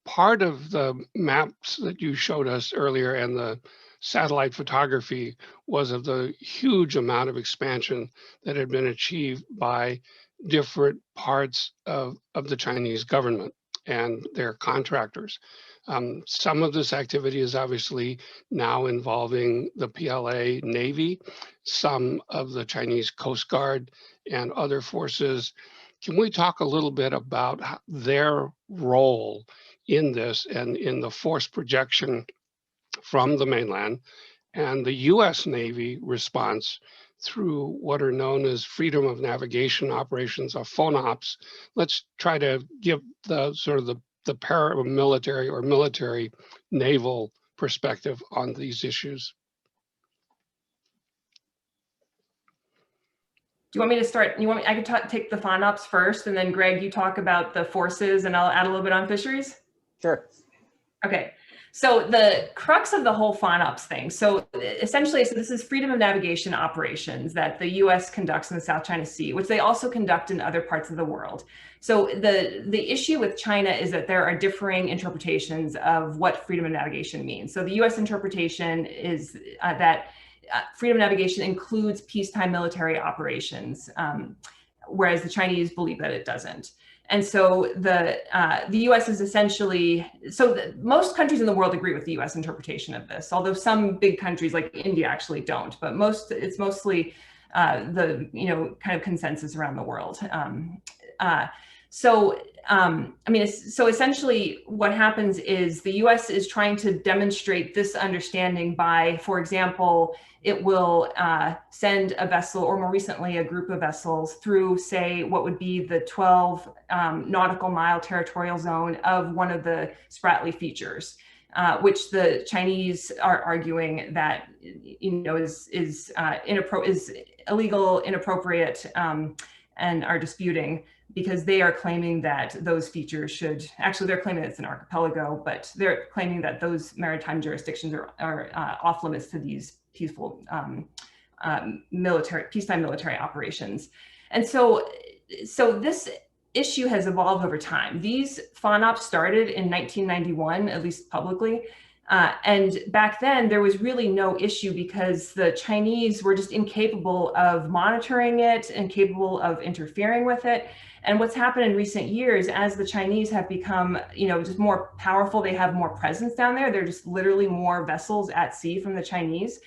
Part of the maps that you showed us earlier and the satellite photography was of the huge amount of expansion that had been achieved by different parts of the Chinese government and their contractors. Some of this activity is obviously now involving the PLA Navy, some of the Chinese Coast Guard and other forces. Can we talk a little bit about their role in this and in the force projection from the mainland, and the US Navy response through what are known as freedom of navigation operations, or FONOPs? Let's try to give the sort of the paramilitary or military naval perspective on these issues. Do you want me to start? I could take the FONOPs first, and then Greg, you talk about the forces, and I'll add a little bit on fisheries? Sure. Okay. So the crux of the whole FONOPs thing. So essentially, so this is freedom of navigation operations that the US conducts in the South China Sea, which they also conduct in other parts of the world. So the issue with China is that there are differing interpretations of what freedom of navigation means. So the US interpretation is that freedom of navigation includes peacetime military operations, whereas the Chinese believe that it doesn't. And so the U.S. is essentially, most countries in the world agree with the U.S. interpretation of this, although some big countries like India actually don't, but it's mostly the, kind of consensus around the world. So essentially what happens is the U.S. is trying to demonstrate this understanding by, for example, it will send a vessel, or more recently, a group of vessels through, say, what would be the 12 nautical mile territorial zone of one of the Spratly features, which the Chinese are arguing that, is illegal, inappropriate, and are disputing, because they are claiming that those features should, actually they're claiming it's an archipelago, but they're claiming that those maritime jurisdictions are off limits to these peaceful peacetime military operations. And so this issue has evolved over time. These FONOPs started in 1991, at least publicly. And back then there was really no issue because the Chinese were just incapable of monitoring it, incapable of interfering with it. And what's happened in recent years, as the Chinese have become, just more powerful, they have more presence down there. There are just literally more vessels at sea from the Chinese.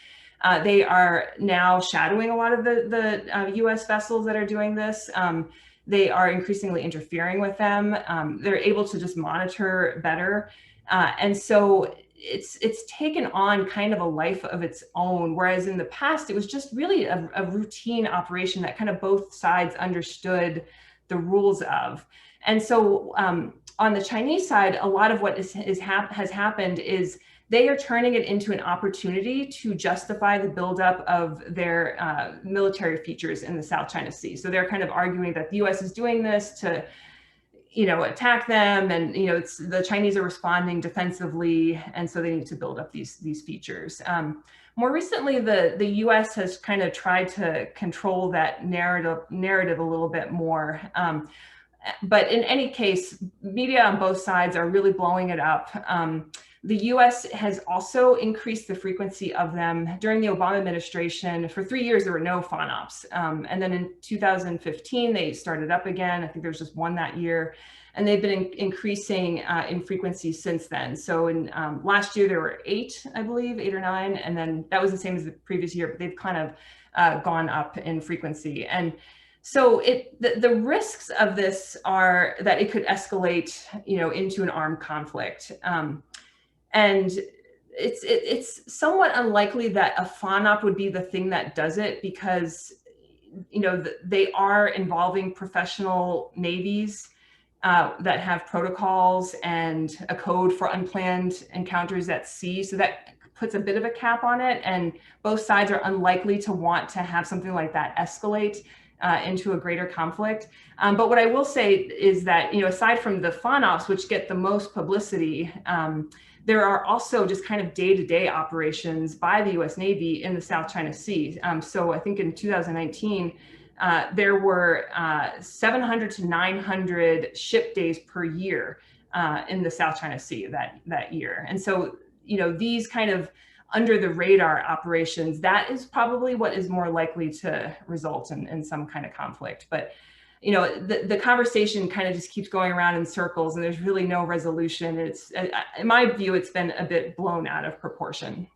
They are now shadowing a lot of the US vessels that are doing this. They are increasingly interfering with them. They're able to just monitor better. And so it's taken on kind of a life of its own, whereas in the past, it was just really a routine operation that kind of both sides understood the rules of. And so on the Chinese side, a lot of what has happened is they are turning it into an opportunity to justify the buildup of their military features in the South China Sea. So they're kind of arguing that the US is doing this to attack them, and the Chinese are responding defensively, and so they need to build up these features. More recently, the U.S. has kind of tried to control that narrative a little bit more. But in any case, media on both sides are really blowing it up. The US has also increased the frequency of them. During the Obama administration, for 3 years, there were no FONOPs. And then in 2015, they started up again. I think there was just one that year. And they've been increasing in frequency since then. So in last year, there were 8, I believe, 8 or 9. And then that was the same as the previous year, but they've kind of gone up in frequency. And so the risks of this are that it could escalate, into an armed conflict. And it's somewhat unlikely that a FONOP would be the thing that does it, because, they are involving professional navies that have protocols and a code for unplanned encounters at sea. So that puts a bit of a cap on it, and both sides are unlikely to want to have something like that escalate into a greater conflict. But what I will say is that, aside from the FONOPs, which get the most publicity, there are also just kind of day-to-day operations by the US Navy in the South China Sea. So I think in 2019, there were 700 to 900 ship days per year in the South China Sea that year. And so, these kind of under the radar operations, that is probably what is more likely to result in some kind of conflict. But the conversation kind of just keeps going around in circles, and there's really no resolution. It's, in my view, it's been a bit blown out of proportion.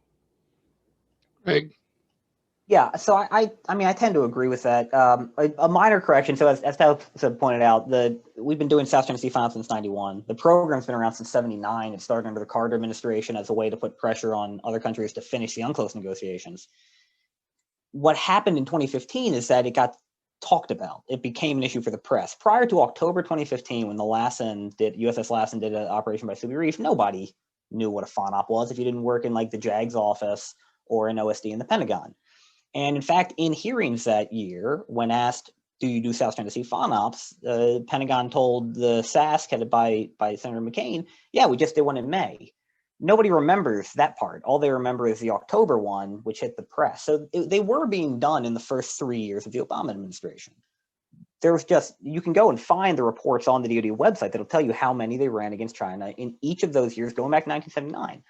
Greg? Yeah, so I mean, I tend to agree with that. A minor correction. So as Tal pointed out, we've been doing South China Sea FONOPS since '91. The program's been around since '79. It started under the Carter administration as a way to put pressure on other countries to finish the UNCLOS negotiations. What happened in 2015 is that it got talked about. It became an issue for the press. Prior to October 2015, when the USS Lassen did an operation by Reef, nobody knew what a FONOP was if you didn't work in like the JAG's office or an OSD in the Pentagon. And in fact, in hearings that year, when asked, do you do South China Sea FONOPS, the Pentagon told the SASC, headed by Senator McCain, yeah, we just did one in May. Nobody remembers that part. All they remember is the October one, which hit the press. So they were being done in the first 3 years of the Obama administration. There was just, you can go and find the reports on the DoD website that'll tell you how many they ran against China in each of those years, going back to 1979.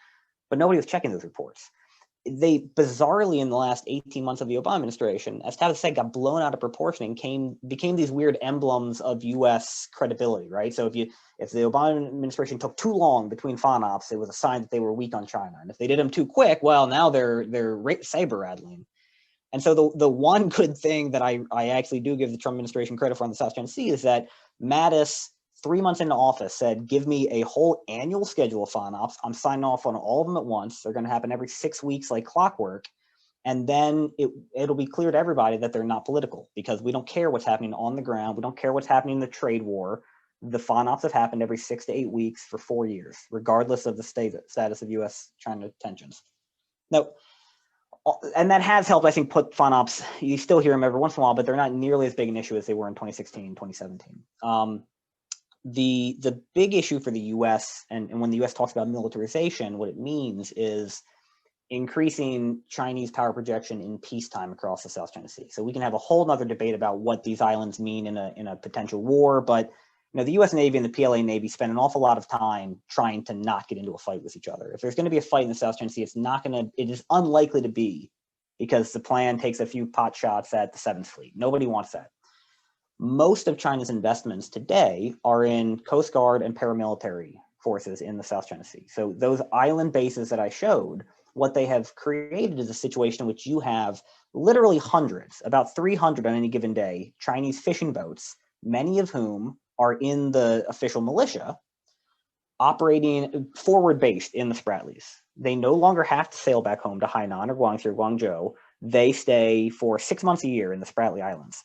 But nobody was checking those reports. They bizarrely, in the last 18 months of the Obama administration, as Tavis said, got blown out of proportion and became these weird emblems of U.S. credibility, right? So if the Obama administration took too long between FONOPS, it was a sign that they were weak on China. And if they did them too quick, well, now they're saber rattling. And so the one good thing that I actually do give the Trump administration credit for on the South China Sea is that Mattis, 3 months into office, said, give me a whole annual schedule of FONOPS. I'm signing off on all of them at once. They're going to happen every 6 weeks like clockwork. And then it'll be clear to everybody that they're not political, because we don't care what's happening on the ground. We don't care what's happening in the trade war. The FONOPS have happened every 6 to 8 weeks for 4 years, regardless of the status of U.S.-China tensions. Now, and that has helped, I think, put FONOPS, you still hear them every once in a while, but they're not nearly as big an issue as they were in 2016, 2017. The big issue for the U.S., and when the U.S. talks about militarization, what it means is increasing Chinese power projection in peacetime across the South China Sea. So we can have a whole nother debate about what these islands mean in a potential war, but the U.S. Navy and the PLA Navy spend an awful lot of time trying to not get into a fight with each other. If there's going to be a fight in the South China Sea, it is unlikely to be because the plan takes a few pot shots at the Seventh Fleet. Nobody wants that. Most of China's investments today are in Coast Guard and paramilitary forces in the South China Sea. So those island bases that I showed, what they have created is a situation in which you have literally hundreds, about 300 on any given day, Chinese fishing boats, many of whom are in the official militia, operating forward-based in the Spratlys. They no longer have to sail back home to Hainan or Guangxi or Guangzhou. They stay for 6 months a year in the Spratly Islands.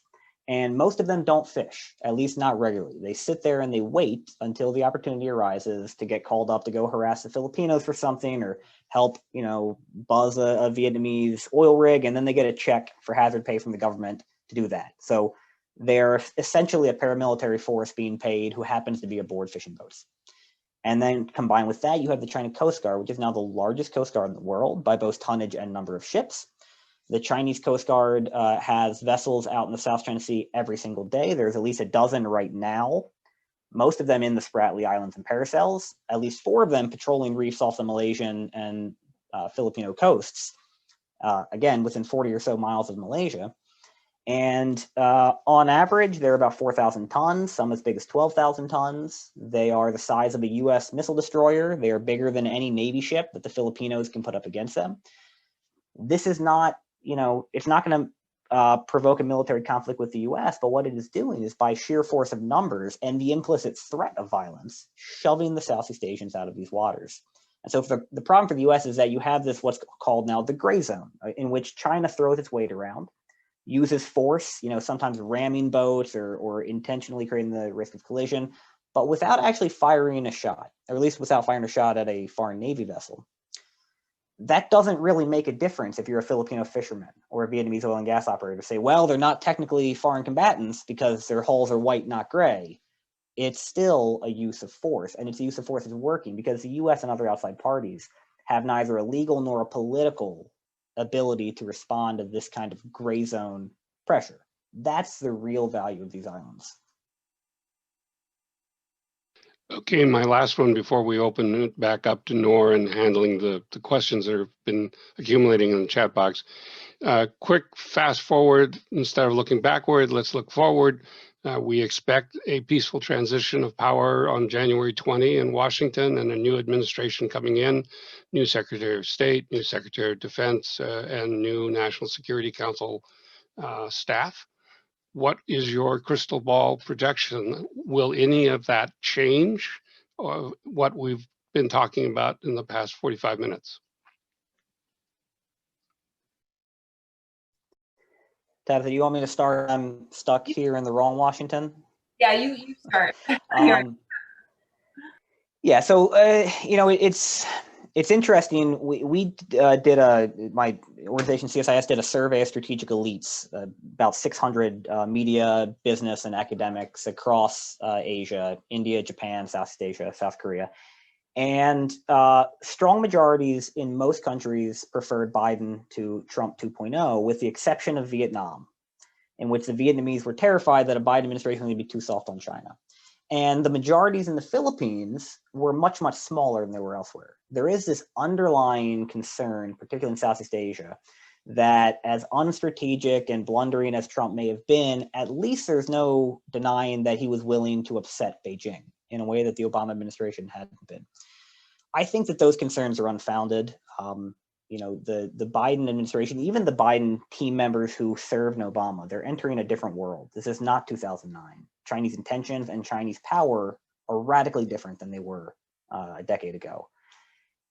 And most of them don't fish, at least not regularly. They sit there and they wait until the opportunity arises to get called up to go harass the Filipinos for something or help, buzz a Vietnamese oil rig, and then they get a check for hazard pay from the government to do that. So they're essentially a paramilitary force being paid who happens to be aboard fishing boats. And then combined with that, you have the China Coast Guard, which is now the largest Coast Guard in the world by both tonnage and number of ships. The Chinese Coast Guard has vessels out in the South China Sea every single day. There's at least a dozen right now, most of them in the Spratly Islands and Paracels, at least 4 of them patrolling reefs off the Malaysian and Filipino coasts, again, within 40 or so miles of Malaysia. And on average, they're about 4,000 tons, some as big as 12,000 tons. They are the size of a U.S. missile destroyer. They are bigger than any Navy ship that the Filipinos can put up against them. This is not, it's not going to provoke a military conflict with the U.S., but what it is doing is, by sheer force of numbers and the implicit threat of violence, shoving the Southeast Asians out of these waters. And so the problem for the U.S. is that you have this, what's called now the gray zone, in which China throws its weight around, uses force, sometimes ramming boats or intentionally creating the risk of collision, but without actually firing a shot, or at least without firing a shot at a foreign Navy vessel. That doesn't really make a difference if you're a Filipino fisherman or a Vietnamese oil and gas operator. Say, well, they're not technically foreign combatants because their hulls are white, not gray. it's still a use of force, and it's a use of force that's working because the US and other outside parties have neither a legal nor a political ability to respond to this kind of gray zone pressure. That's the real value of these islands. Okay, my last one before we open it back up to Nor and handling the questions that have been accumulating in the chat box. Quick fast forward, instead of looking backward, let's look forward. We expect a peaceful transition of power on January 20 in Washington and a new administration coming in, new Secretary of State, new Secretary of Defense, and new National Security Council staff. What is your crystal ball projection? Will any of that change or what we've been talking about in the past 45 minutes? Tabitha, do you want me to start? I'm stuck here in the wrong Washington. Yeah, you start. Yeah, so it's interesting. We did my organization CSIS did a survey of strategic elites, about 600 media, business, and academics across Asia, India, Japan, Southeast Asia, South Korea. And strong majorities in most countries preferred Biden to Trump 2.0, with the exception of Vietnam, in which the Vietnamese were terrified that a Biden administration would be too soft on China. And the majorities in the Philippines were much, much smaller than they were elsewhere. There is this underlying concern, particularly in Southeast Asia, that as unstrategic and blundering as Trump may have been, at least there's no denying that he was willing to upset Beijing in a way that the Obama administration hadn't been. I think that those concerns are unfounded. The Biden administration, even the Biden team members who served Obama, they're entering a different world. This is not 2009. Chinese intentions and Chinese power are radically different than they were a decade ago.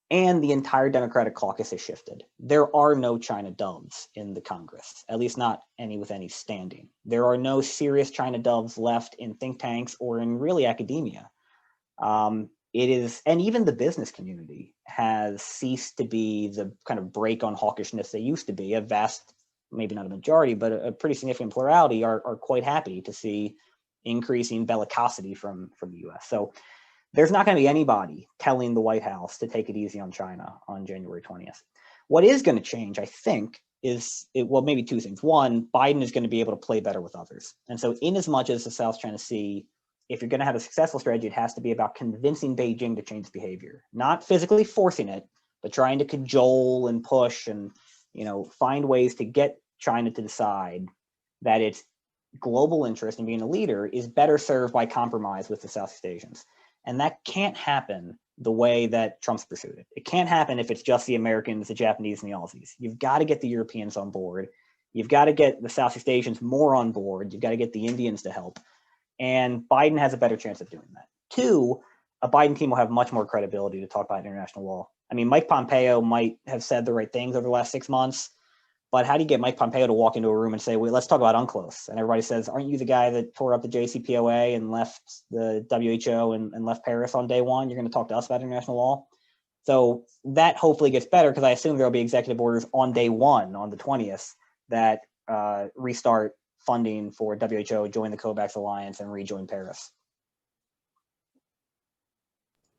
And the entire Democratic caucus has shifted. There are no China doves in the Congress, at least not any with any standing. There are no serious China doves left in think tanks or in really academia. And even the business community has ceased to be the kind of break on hawkishness they used to be. A vast, maybe not a majority, but a pretty significant plurality are quite happy to see increasing bellicosity from the US. So there's not going to be anybody telling the White House to take it easy on China on January 20th. What is going to change, I think, is maybe two things. One, Biden is going to be able to play better with others. And so in as much as the South's trying to see, if you're going to have a successful strategy, it has to be about convincing Beijing to change behavior, not physically forcing it, but trying to cajole and push and, find ways to get China to decide that its global interest in being a leader is better served by compromise with the Southeast Asians. And that can't happen the way that Trump's pursued it. It can't happen if it's just the Americans, the Japanese, and the Aussies. You've got to get the Europeans on board. You've got to get the Southeast Asians more on board. You've got to get the Indians to help. And Biden has a better chance of doing that. Two, a Biden team will have much more credibility to talk about international law. I mean, Mike Pompeo might have said the right things over the last 6 months, but how do you get Mike Pompeo to walk into a room and say, wait, let's talk about UNCLOS? And everybody says, aren't you the guy that tore up the JCPOA and left the WHO and left Paris on day one? You're going to talk to us about international law? So that hopefully gets better, because I assume there'll be executive orders on day one, on the 20th, that restart funding for WHO, join the COVAX alliance, and rejoin Paris.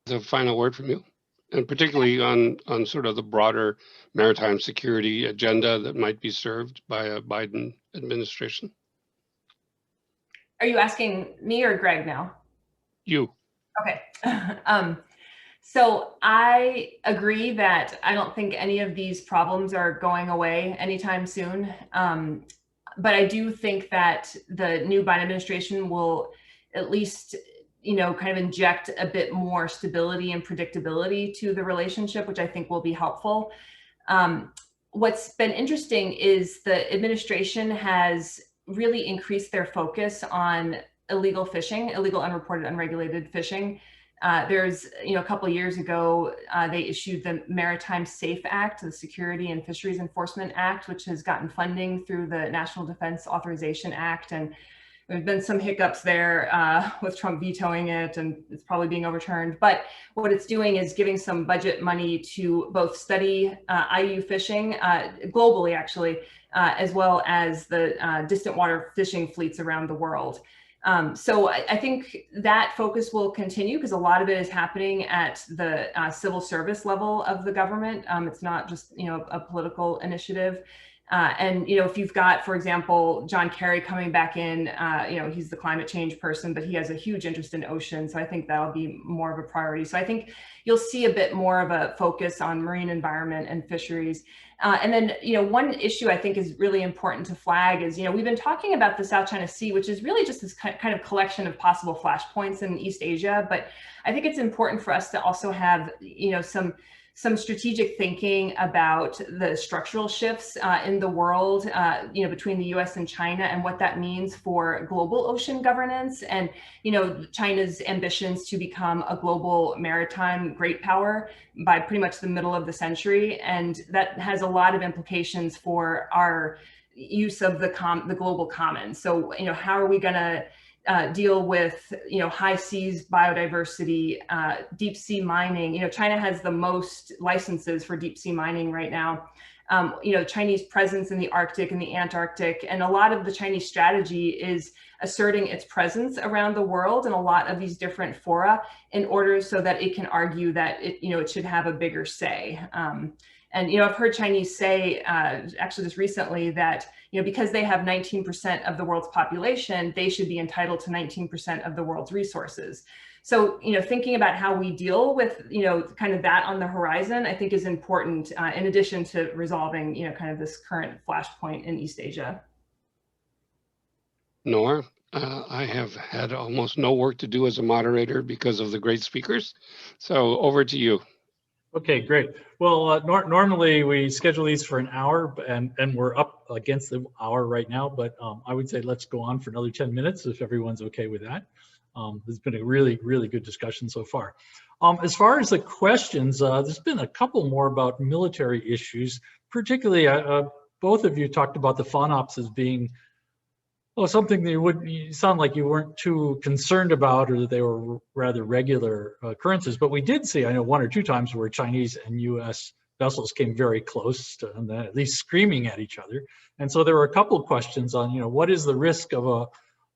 The final word from you, and particularly on sort of the broader maritime security agenda that might be served by a Biden administration. Are you asking me or Greg now? You. Okay. So I agree that I don't think any of these problems are going away anytime soon. But I do think that the new Biden administration will at least, kind of inject a bit more stability and predictability to the relationship, which I think will be helpful. What's been interesting is the administration has really increased their focus on illegal fishing, illegal, unreported, unregulated fishing. There's, a couple of years ago, they issued the Maritime Safe Act, the Security and Fisheries Enforcement Act, which has gotten funding through the National Defense Authorization Act. And there's been some hiccups there with Trump vetoing it, and it's probably being overturned. But what it's doing is giving some budget money to both study IU fishing globally, actually, as well as the distant water fishing fleets around the world. So I think that focus will continue because a lot of it is happening at the civil service level of the government. It's not just, a political initiative. And, if you've got, for example, John Kerry coming back in, he's the climate change person, but he has a huge interest in ocean. So I think that'll be more of a priority. So I think you'll see a bit more of a focus on marine environment and fisheries. And then, one issue I think is really important to flag is, we've been talking about the South China Sea, which is really just this kind of collection of possible flashpoints in East Asia. But I think it's important for us to also have, some strategic thinking about the structural shifts in the world, between the US and China and what that means for global ocean governance and, China's ambitions to become a global maritime great power by pretty much the middle of the century. And that has a lot of implications for our use of the global commons. So, how are we going to deal with, high seas biodiversity, deep sea mining? China has the most licenses for deep sea mining right now. Chinese presence in the Arctic and the Antarctic, and a lot of the Chinese strategy is asserting its presence around the world in a lot of these different fora in order so that it can argue that it should have a bigger say. And, I've heard Chinese say, actually just recently, that, because they have 19% of the world's population, they should be entitled to 19% of the world's resources. So, thinking about how we deal with, kind of that on the horizon, I think is important in addition to resolving, kind of this current flashpoint in East Asia. Nor, I have had almost no work to do as a moderator because of the great speakers. So over to you. Okay, great. Well, normally we schedule these for an hour, and we're up against the hour right now, but I would say let's go on for another 10 minutes if everyone's okay with that. There's been a really, really good discussion so far. As far as the questions, there's been a couple more about military issues, particularly both of you talked about the FONOPS as being something that you sound like you weren't too concerned about, or that they were rather regular occurrences. But we did see, I know, one or two times where Chinese and U.S. vessels came very close to, and at least screaming at each other. And so there were a couple of questions on, what is the risk of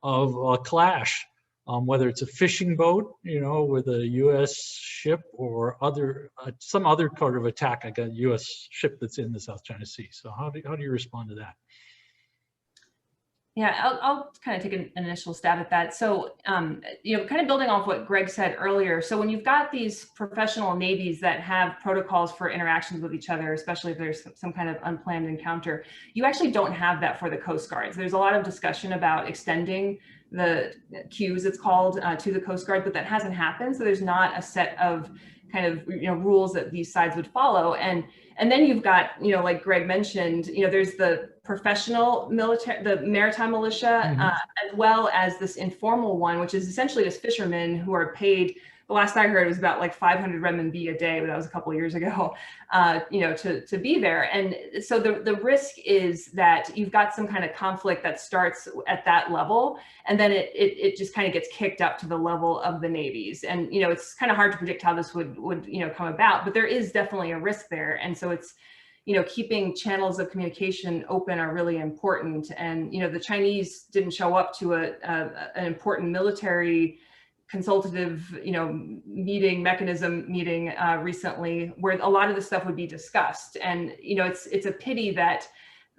a clash, whether it's a fishing boat, with a U.S. ship, or some other kind of attack like a U.S. ship that's in the South China Sea. So how do you respond to that? Yeah, I'll kind of take an initial stab at that. So, kind of building off what Greg said earlier. So when you've got these professional navies that have protocols for interactions with each other, especially if there's some kind of unplanned encounter, you actually don't have that for the Coast Guards. There's a lot of discussion about extending the queues, it's called, to the Coast Guard, but that hasn't happened. So there's not a set of kind of rules that these sides would follow. And then you've got, like Greg mentioned, there's the professional military, the maritime militia, as well as this informal one, which is essentially just fishermen who are paid. The last I heard, it was about like 500 renminbi a day, but that was a couple of years ago, to be there. And so the risk is that you've got some kind of conflict that starts at that level, and then it just kind of gets kicked up to the level of the navies. And, it's kind of hard to predict how this would come about, but there is definitely a risk there. And so it's, keeping channels of communication open are really important. And, the Chinese didn't show up to an important military consultative, mechanism meeting recently, where a lot of this stuff would be discussed. And, it's a pity that,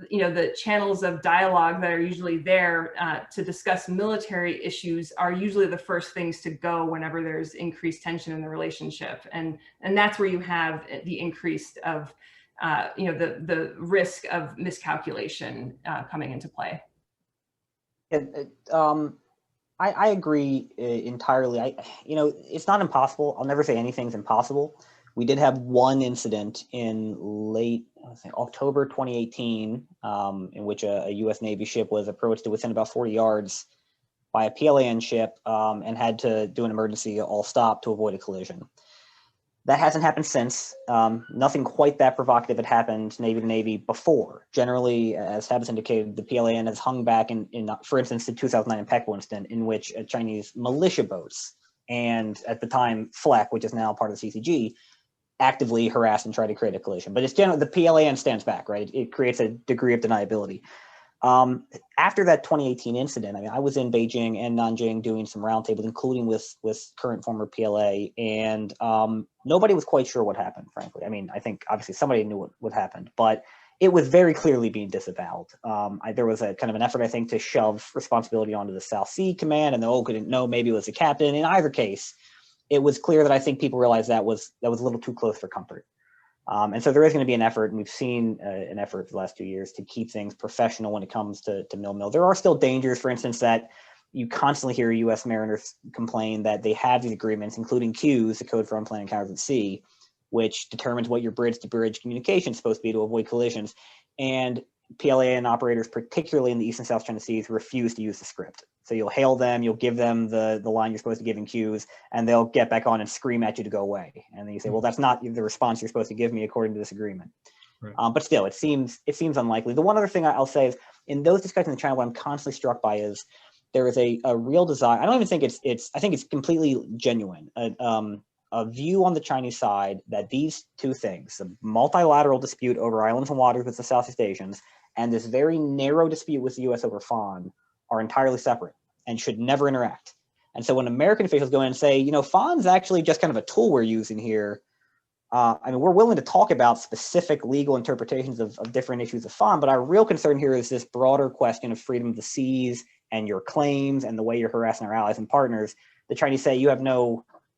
the channels of dialogue that are usually there to discuss military issues are usually the first things to go whenever there's increased tension in the relationship. And that's where you have the increase of, the risk of miscalculation coming into play. I agree entirely. It's not impossible. I'll never say anything's impossible. We did have one incident in late October 2018, in which a U.S. Navy ship was approached to within about 40 yards by a PLAN ship and had to do an emergency all stop to avoid a collision. That hasn't happened since. Nothing quite that provocative had happened Navy to Navy before. Generally, as Tabitha indicated, the PLAN has hung back in for instance, the 2009 impeccable incident in which Chinese militia boats and at the time FLEC, which is now part of the CCG, actively harassed and tried to create a collision. But it's generally, the PLAN stands back, right? It creates a degree of deniability. After that 2018 incident, I mean, I was in Beijing and Nanjing doing some roundtables, including with current former PLA, and nobody was quite sure what happened, frankly. I mean, I think obviously somebody knew what happened, but it was very clearly being disavowed. There was a kind of an effort, I think, to shove responsibility onto the South Sea Command, and couldn't know, maybe it was the captain. In either case, it was clear that I think people realized that was a little too close for comfort. And so there is going to be an effort, and we've seen an effort for the last 2 years to keep things professional when it comes to mill. There are still dangers, for instance, that you constantly hear U.S. mariners complain that they have these agreements, including CUES, the Code for Unplanned Encounters at Sea, which determines what your bridge-to-bridge communication is supposed to be to avoid collisions. And PLA and operators, particularly in the East and South China Seas, refuse to use the script. So you'll hail them, you'll give them the line you're supposed to give in CUES, and they'll get back on and scream at you to go away. And then you say, well, that's not the response you're supposed to give me according to this agreement. Right. But still, it seems unlikely. The one other thing I'll say is, in those discussions in China, what I'm constantly struck by is there is a real desire. I don't even think I think it's completely genuine. A view on the Chinese side that these two things, the multilateral dispute over islands and waters with the Southeast Asians, and this very narrow dispute with the U.S. over FON, are entirely separate and should never interact. And so when American officials go in and say, FON's actually just kind of a tool we're using here, I mean, we're willing to talk about specific legal interpretations of different issues of FON, but our real concern here is this broader question of freedom of the seas and your claims and the way you're harassing our allies and partners. The Chinese say,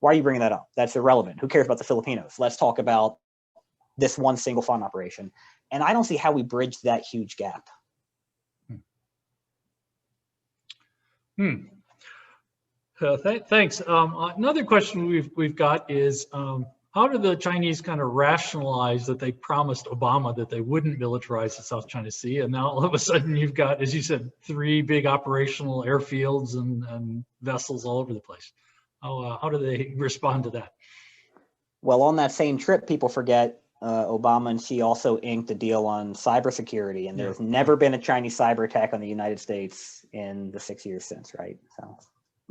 why are you bringing that up? That's irrelevant. Who cares about the Filipinos? Let's talk about this one single FON operation. And I don't see how we bridge that huge gap. Thanks. Another question we've got is, how do the Chinese kind of rationalize that they promised Obama that they wouldn't militarize the South China Sea, and now all of a sudden you've got, as you said, 3 big operational airfields and vessels all over the place? How do they respond to that? Well, on that same trip, people forget Obama and Xi also inked a deal on cybersecurity, and there's never been a Chinese cyber attack on the United States in the 6 years since, right? So,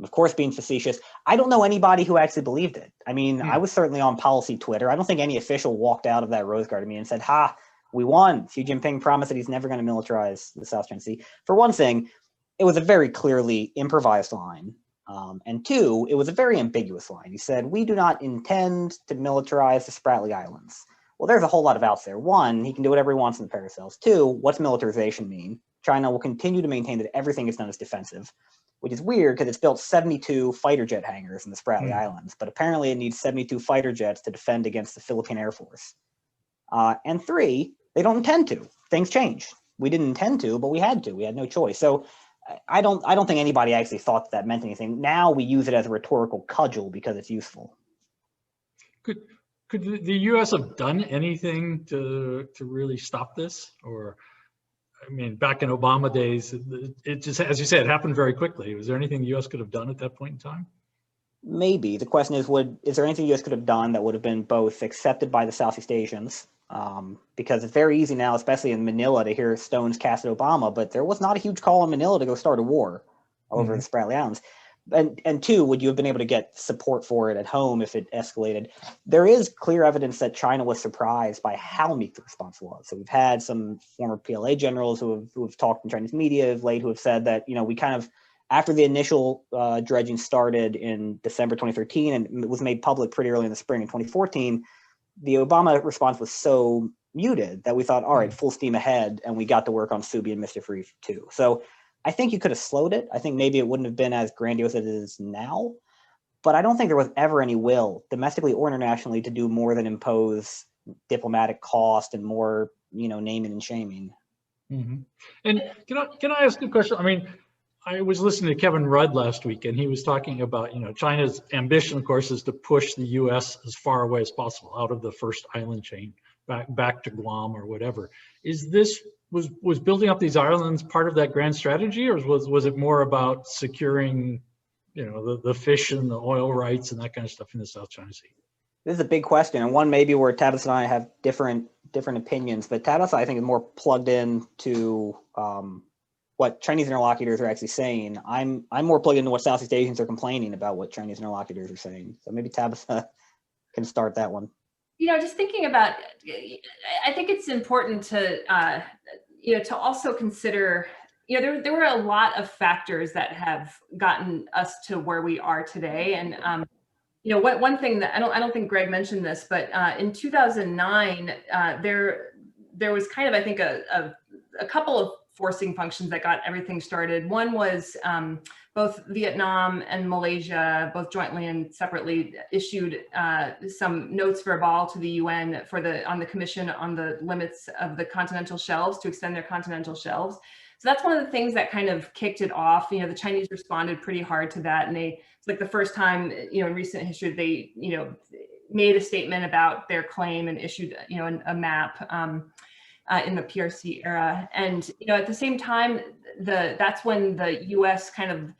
of course, being facetious, I don't know anybody who actually believed it. I mean, I was certainly on policy Twitter. I don't think any official walked out of that Rose Garden meeting and said, we won. Xi Jinping promised that he's never going to militarize the South China Sea. For one thing, it was a very clearly improvised line. And 2, it was a very ambiguous line. He said, we do not intend to militarize the Spratly Islands. Well, there's a whole lot of outs there. 1, he can do whatever he wants in the Paracels. 2, what's militarization mean? China will continue to maintain that everything is done as defensive, which is weird because it's built 72 fighter jet hangars in the Spratly Islands, but apparently it needs 72 fighter jets to defend against the Philippine Air Force. And 3, they don't intend to. Things change. We didn't intend to, but we had to. We had no choice. So I don't think anybody actually thought that meant anything. Now we use it as a rhetorical cudgel because it's useful. Could the U.S. have done anything to really stop this? Or, I mean, back in Obama days, it just, as you said, it happened very quickly. Was there anything the U.S. could have done at that point in time? Maybe. The question is there anything the U.S. could have done that would have been both accepted by the Southeast Asians? Because it's very easy now, especially in Manila, to hear stones cast at Obama, but there was not a huge call in Manila to go start a war over the Spratly Islands. And 2, would you have been able to get support for it at home if it escalated? There is clear evidence that China was surprised by how meek the response was. So we've had some former PLA generals who have talked in Chinese media of late who have said that, we kind of, after the initial dredging started in December 2013 and it was made public pretty early in the spring in 2014, the Obama response was so muted that we thought, all right, full steam ahead, and we got to work on Subi and Mischief Reef too. So I think you could have slowed it. I think maybe it wouldn't have been as grandiose as it is now, but I don't think there was ever any will, domestically or internationally, to do more than impose diplomatic cost and more, naming and shaming. And can I ask a question? I mean, I was listening to Kevin Rudd last week, and he was talking about, China's ambition, of course, is to push the U.S. as far away as possible out of the first island chain, back to Guam or whatever. Was building up these islands part of that grand strategy, or was it more about securing, the fish and the oil rights and that kind of stuff in the South China Sea? This is a big question, and one maybe where Tavis and I have different opinions. But Tavis, I think, is more plugged in to what Chinese interlocutors are actually saying. I'm more plugged into what Southeast Asians are complaining about what Chinese interlocutors are saying. So maybe Tabitha can start that one. Just thinking about, I think it's important to, to also consider you know, there were a lot of factors that have gotten us to where we are today. And you know, one thing that I don't think Greg mentioned this, but in 2009, there was kind of, I think, a couple of forcing functions that got everything started. One was both Vietnam and Malaysia, both jointly and separately, issued some notes verbal to the UN on the Commission on the limits of the continental shelves to extend their continental shelves. So that's one of the things that kind of kicked it off. You know, the Chinese responded pretty hard to that, and it's like the first time, you know, in recent history they, you know, made a statement about their claim and issued, you know, a map in the PRC era. And, you know, at the same time, that's when the US kind of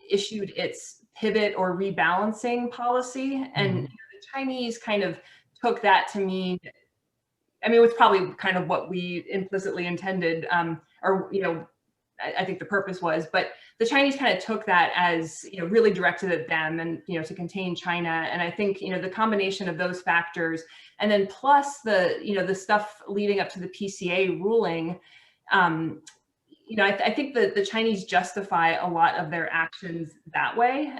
issued its pivot or rebalancing policy. And you know, the Chinese kind of took that to mean, I mean, it was probably kind of what we implicitly intended, or, you know, I think the purpose was, but the Chinese kind of took that as, you know, really directed at them and, you know, to contain China. And I think, you know, the combination of those factors, and then plus the, you know, the stuff leading up to the PCA ruling, you know, I think that the Chinese justify a lot of their actions that way.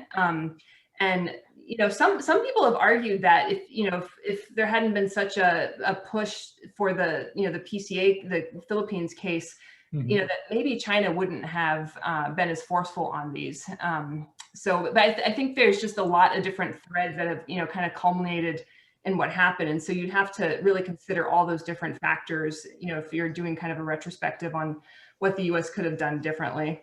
And, you know, some people have argued that if, you know, if there hadn't been such a push for the, you know, the PCA, the Philippines case, you know, that maybe China wouldn't have been as forceful on these. But I think there's just a lot of different threads that have, you know, kind of culminated in what happened. And so you'd have to really consider all those different factors, you know, if you're doing kind of a retrospective on what the US could have done differently.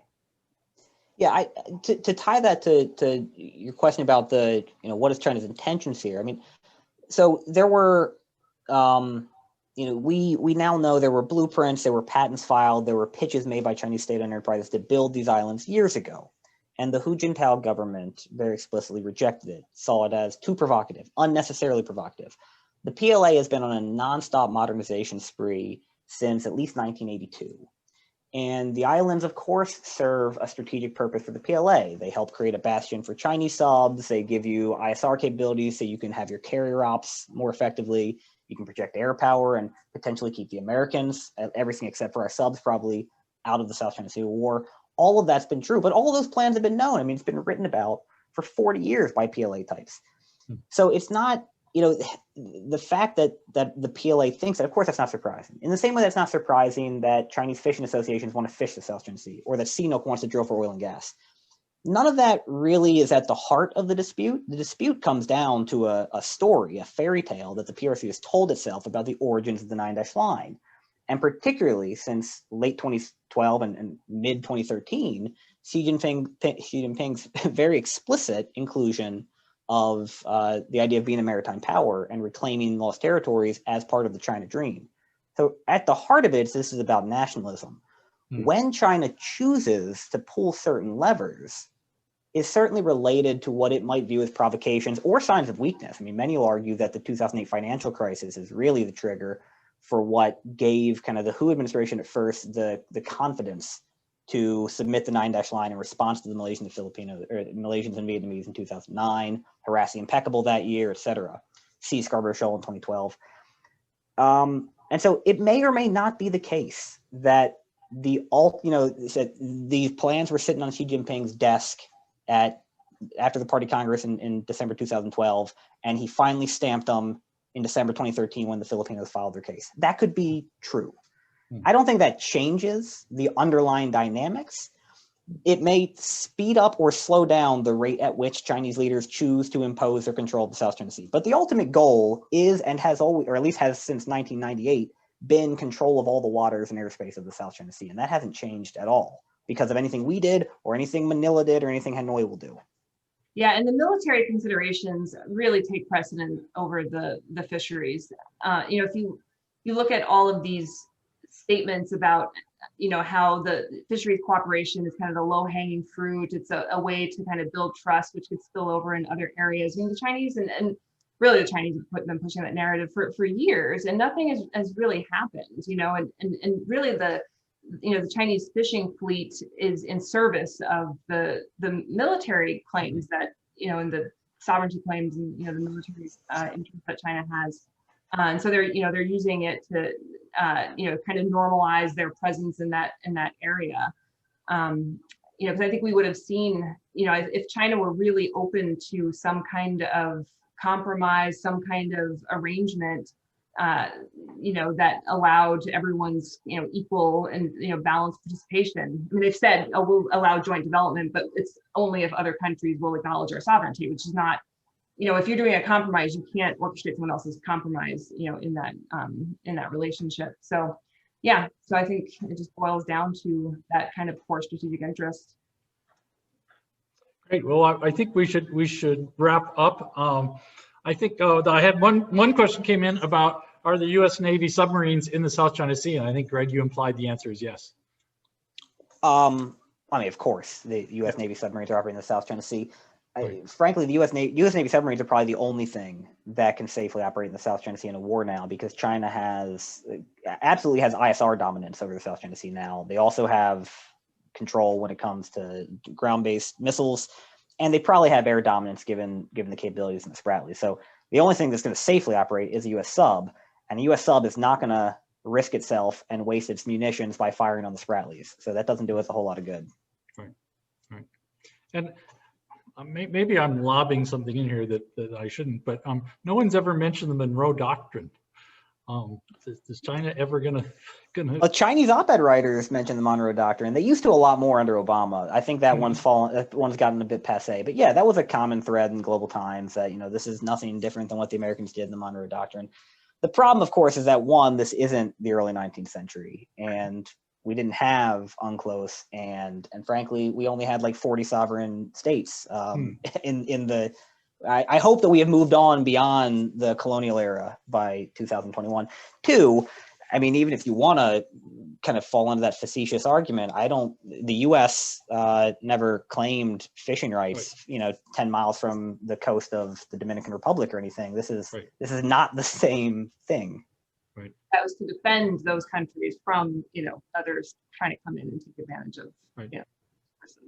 Yeah, to tie that to your question about the, you know, what is China's intentions here? I mean, so there were, you know, we now know there were blueprints, there were patents filed, there were pitches made by Chinese state enterprises to build these islands years ago. And the Hu Jintao government very explicitly rejected it, saw it as too provocative, unnecessarily provocative. The PLA has been on a nonstop modernization spree since at least 1982. And the islands, of course, serve a strategic purpose for the PLA. They help create a bastion for Chinese subs. They give you ISR capabilities so you can have your carrier ops more effectively. You can project air power and potentially keep the Americans, everything except for our subs, probably out of the South China Sea War. All of that's been true, but all of those plans have been known. I mean, it's been written about for 40 years by PLA types. So it's not, you know, the fact that the PLA thinks that, of course, that's not surprising. In the same way that's not surprising that Chinese fishing associations want to fish the South China Sea, or that CNOOC wants to drill for oil and gas. None of that really is at the heart of the dispute. The dispute comes down to a story, a fairy tale that the PRC has told itself about the origins of the 9-dash line. And particularly since late 2012 and mid 2013, Xi Jinping's very explicit inclusion of the idea of being a maritime power and reclaiming lost territories as part of the China dream. So at the heart of it, this is about nationalism. When China chooses to pull certain levers, is certainly related to what it might view as provocations or signs of weakness. I mean, many will argue that the 2008 financial crisis is really the trigger for what gave kind of the Hu administration at first the confidence to submit the 9-dash line in response to the Malaysians and Vietnamese in 2009, harassing Impeccable that year, et cetera. See Scarborough Shoal in 2012. And so it may or may not be the case that these plans were sitting on Xi Jinping's desk after the Party Congress in December 2012, and he finally stamped them in December 2013 when the Filipinos filed their case. That could be true. I don't think that changes the underlying dynamics. It may speed up or slow down the rate at which Chinese leaders choose to impose their control of the South China Sea. But the ultimate goal is, and has always, or at least has since 1998, been control of all the waters and airspace of the South China Sea. And that hasn't changed at all because of anything we did or anything Manila did or anything Hanoi will do. Yeah, and the military considerations really take precedent over the fisheries. You know, if you look at all of these statements about, you know, how the fisheries cooperation is kind of the low-hanging fruit, it's a way to kind of build trust, which could spill over in other areas. I mean, the Chinese and really the Chinese have been pushing that narrative for years, and nothing has really happened, you know, and really the Chinese fishing fleet is in service of the military claims that, you know, and the sovereignty claims and, you know, the military's interest that China has And so they're using it to kind of normalize their presence in that area. Because I think we would have seen, if China were really open to some kind of compromise, some kind of arrangement, that allowed everyone's, equal and, balanced participation. I mean, they've said, oh, we'll allow joint development, but it's only if other countries will acknowledge our sovereignty, which is not, if you're doing a compromise, you can't orchestrate someone else's compromise, in that relationship. So, yeah, so I think it just boils down to that kind of core strategic interest. Great. Well, I think we should wrap up. I think I had one question came in about, are the U.S. Navy submarines in the South China Sea? And I think, Greg, you implied the answer is yes. I mean, of course, the U.S. Navy submarines are operating in the South China Sea. Right. Frankly, the U.S. Navy submarines are probably the only thing that can safely operate in the South China Sea in a war now, because China absolutely has ISR dominance over the South China Sea now. They also have control when it comes to ground-based missiles, and they probably have air dominance given the capabilities in the Spratly. So the only thing that's going to safely operate is a U.S. sub, and the U.S. sub is not going to risk itself and waste its munitions by firing on the Spratlys. So that doesn't do us a whole lot of good. Right. And maybe I'm lobbing something in here that I shouldn't, but no one's ever mentioned the Monroe Doctrine. Is China ever gonna? Well, Chinese op-ed writers mentioned the Monroe Doctrine. They used to a lot more under Obama. I think that one's fallen. That one's gotten a bit passé. But yeah, that was a common thread in global times. That this is nothing different than what the Americans did in the Monroe Doctrine. The problem, of course, is that this isn't the early 19th century, and we didn't have UNCLOS, and frankly, we only had like 40 sovereign states in the. I hope that we have moved on beyond the colonial era by 2021. Two, I mean, even if you want to kind of fall into that facetious argument, the U.S. Never claimed fishing rights, 10 miles from the coast of the Dominican Republic or anything. This is not the same thing. Right. That was to defend those countries from, others trying to come in and take advantage of. Right.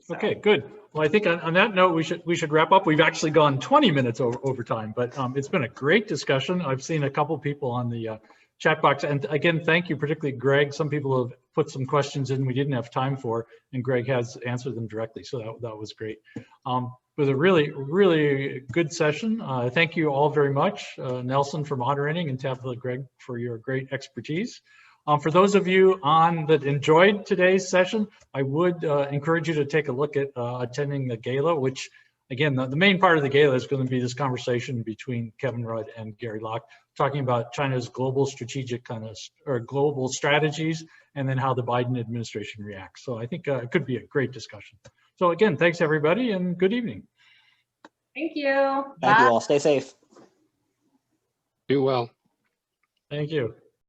So. Okay, good. Well, I think on that note, we should wrap up. We've actually gone 20 minutes over time, but it's been a great discussion. I've seen a couple people on the chat box, and again, thank you, particularly Greg. Some people have put some questions in we didn't have time for, and Greg has answered them directly, so that was great. It was a really, really good session. Thank you all very much, Nelson for moderating, and Tabitha, Greg for your great expertise. For those of you that enjoyed today's session, I would encourage you to take a look at attending the gala, which again, the main part of the gala is going to be this conversation between Kevin Rudd and Gary Locke, talking about China's global strategic global strategies, and then how the Biden administration reacts. So I think it could be a great discussion. So again, thanks everybody, and good evening. Thank you. Thank you all. Stay safe. Do well. Thank you.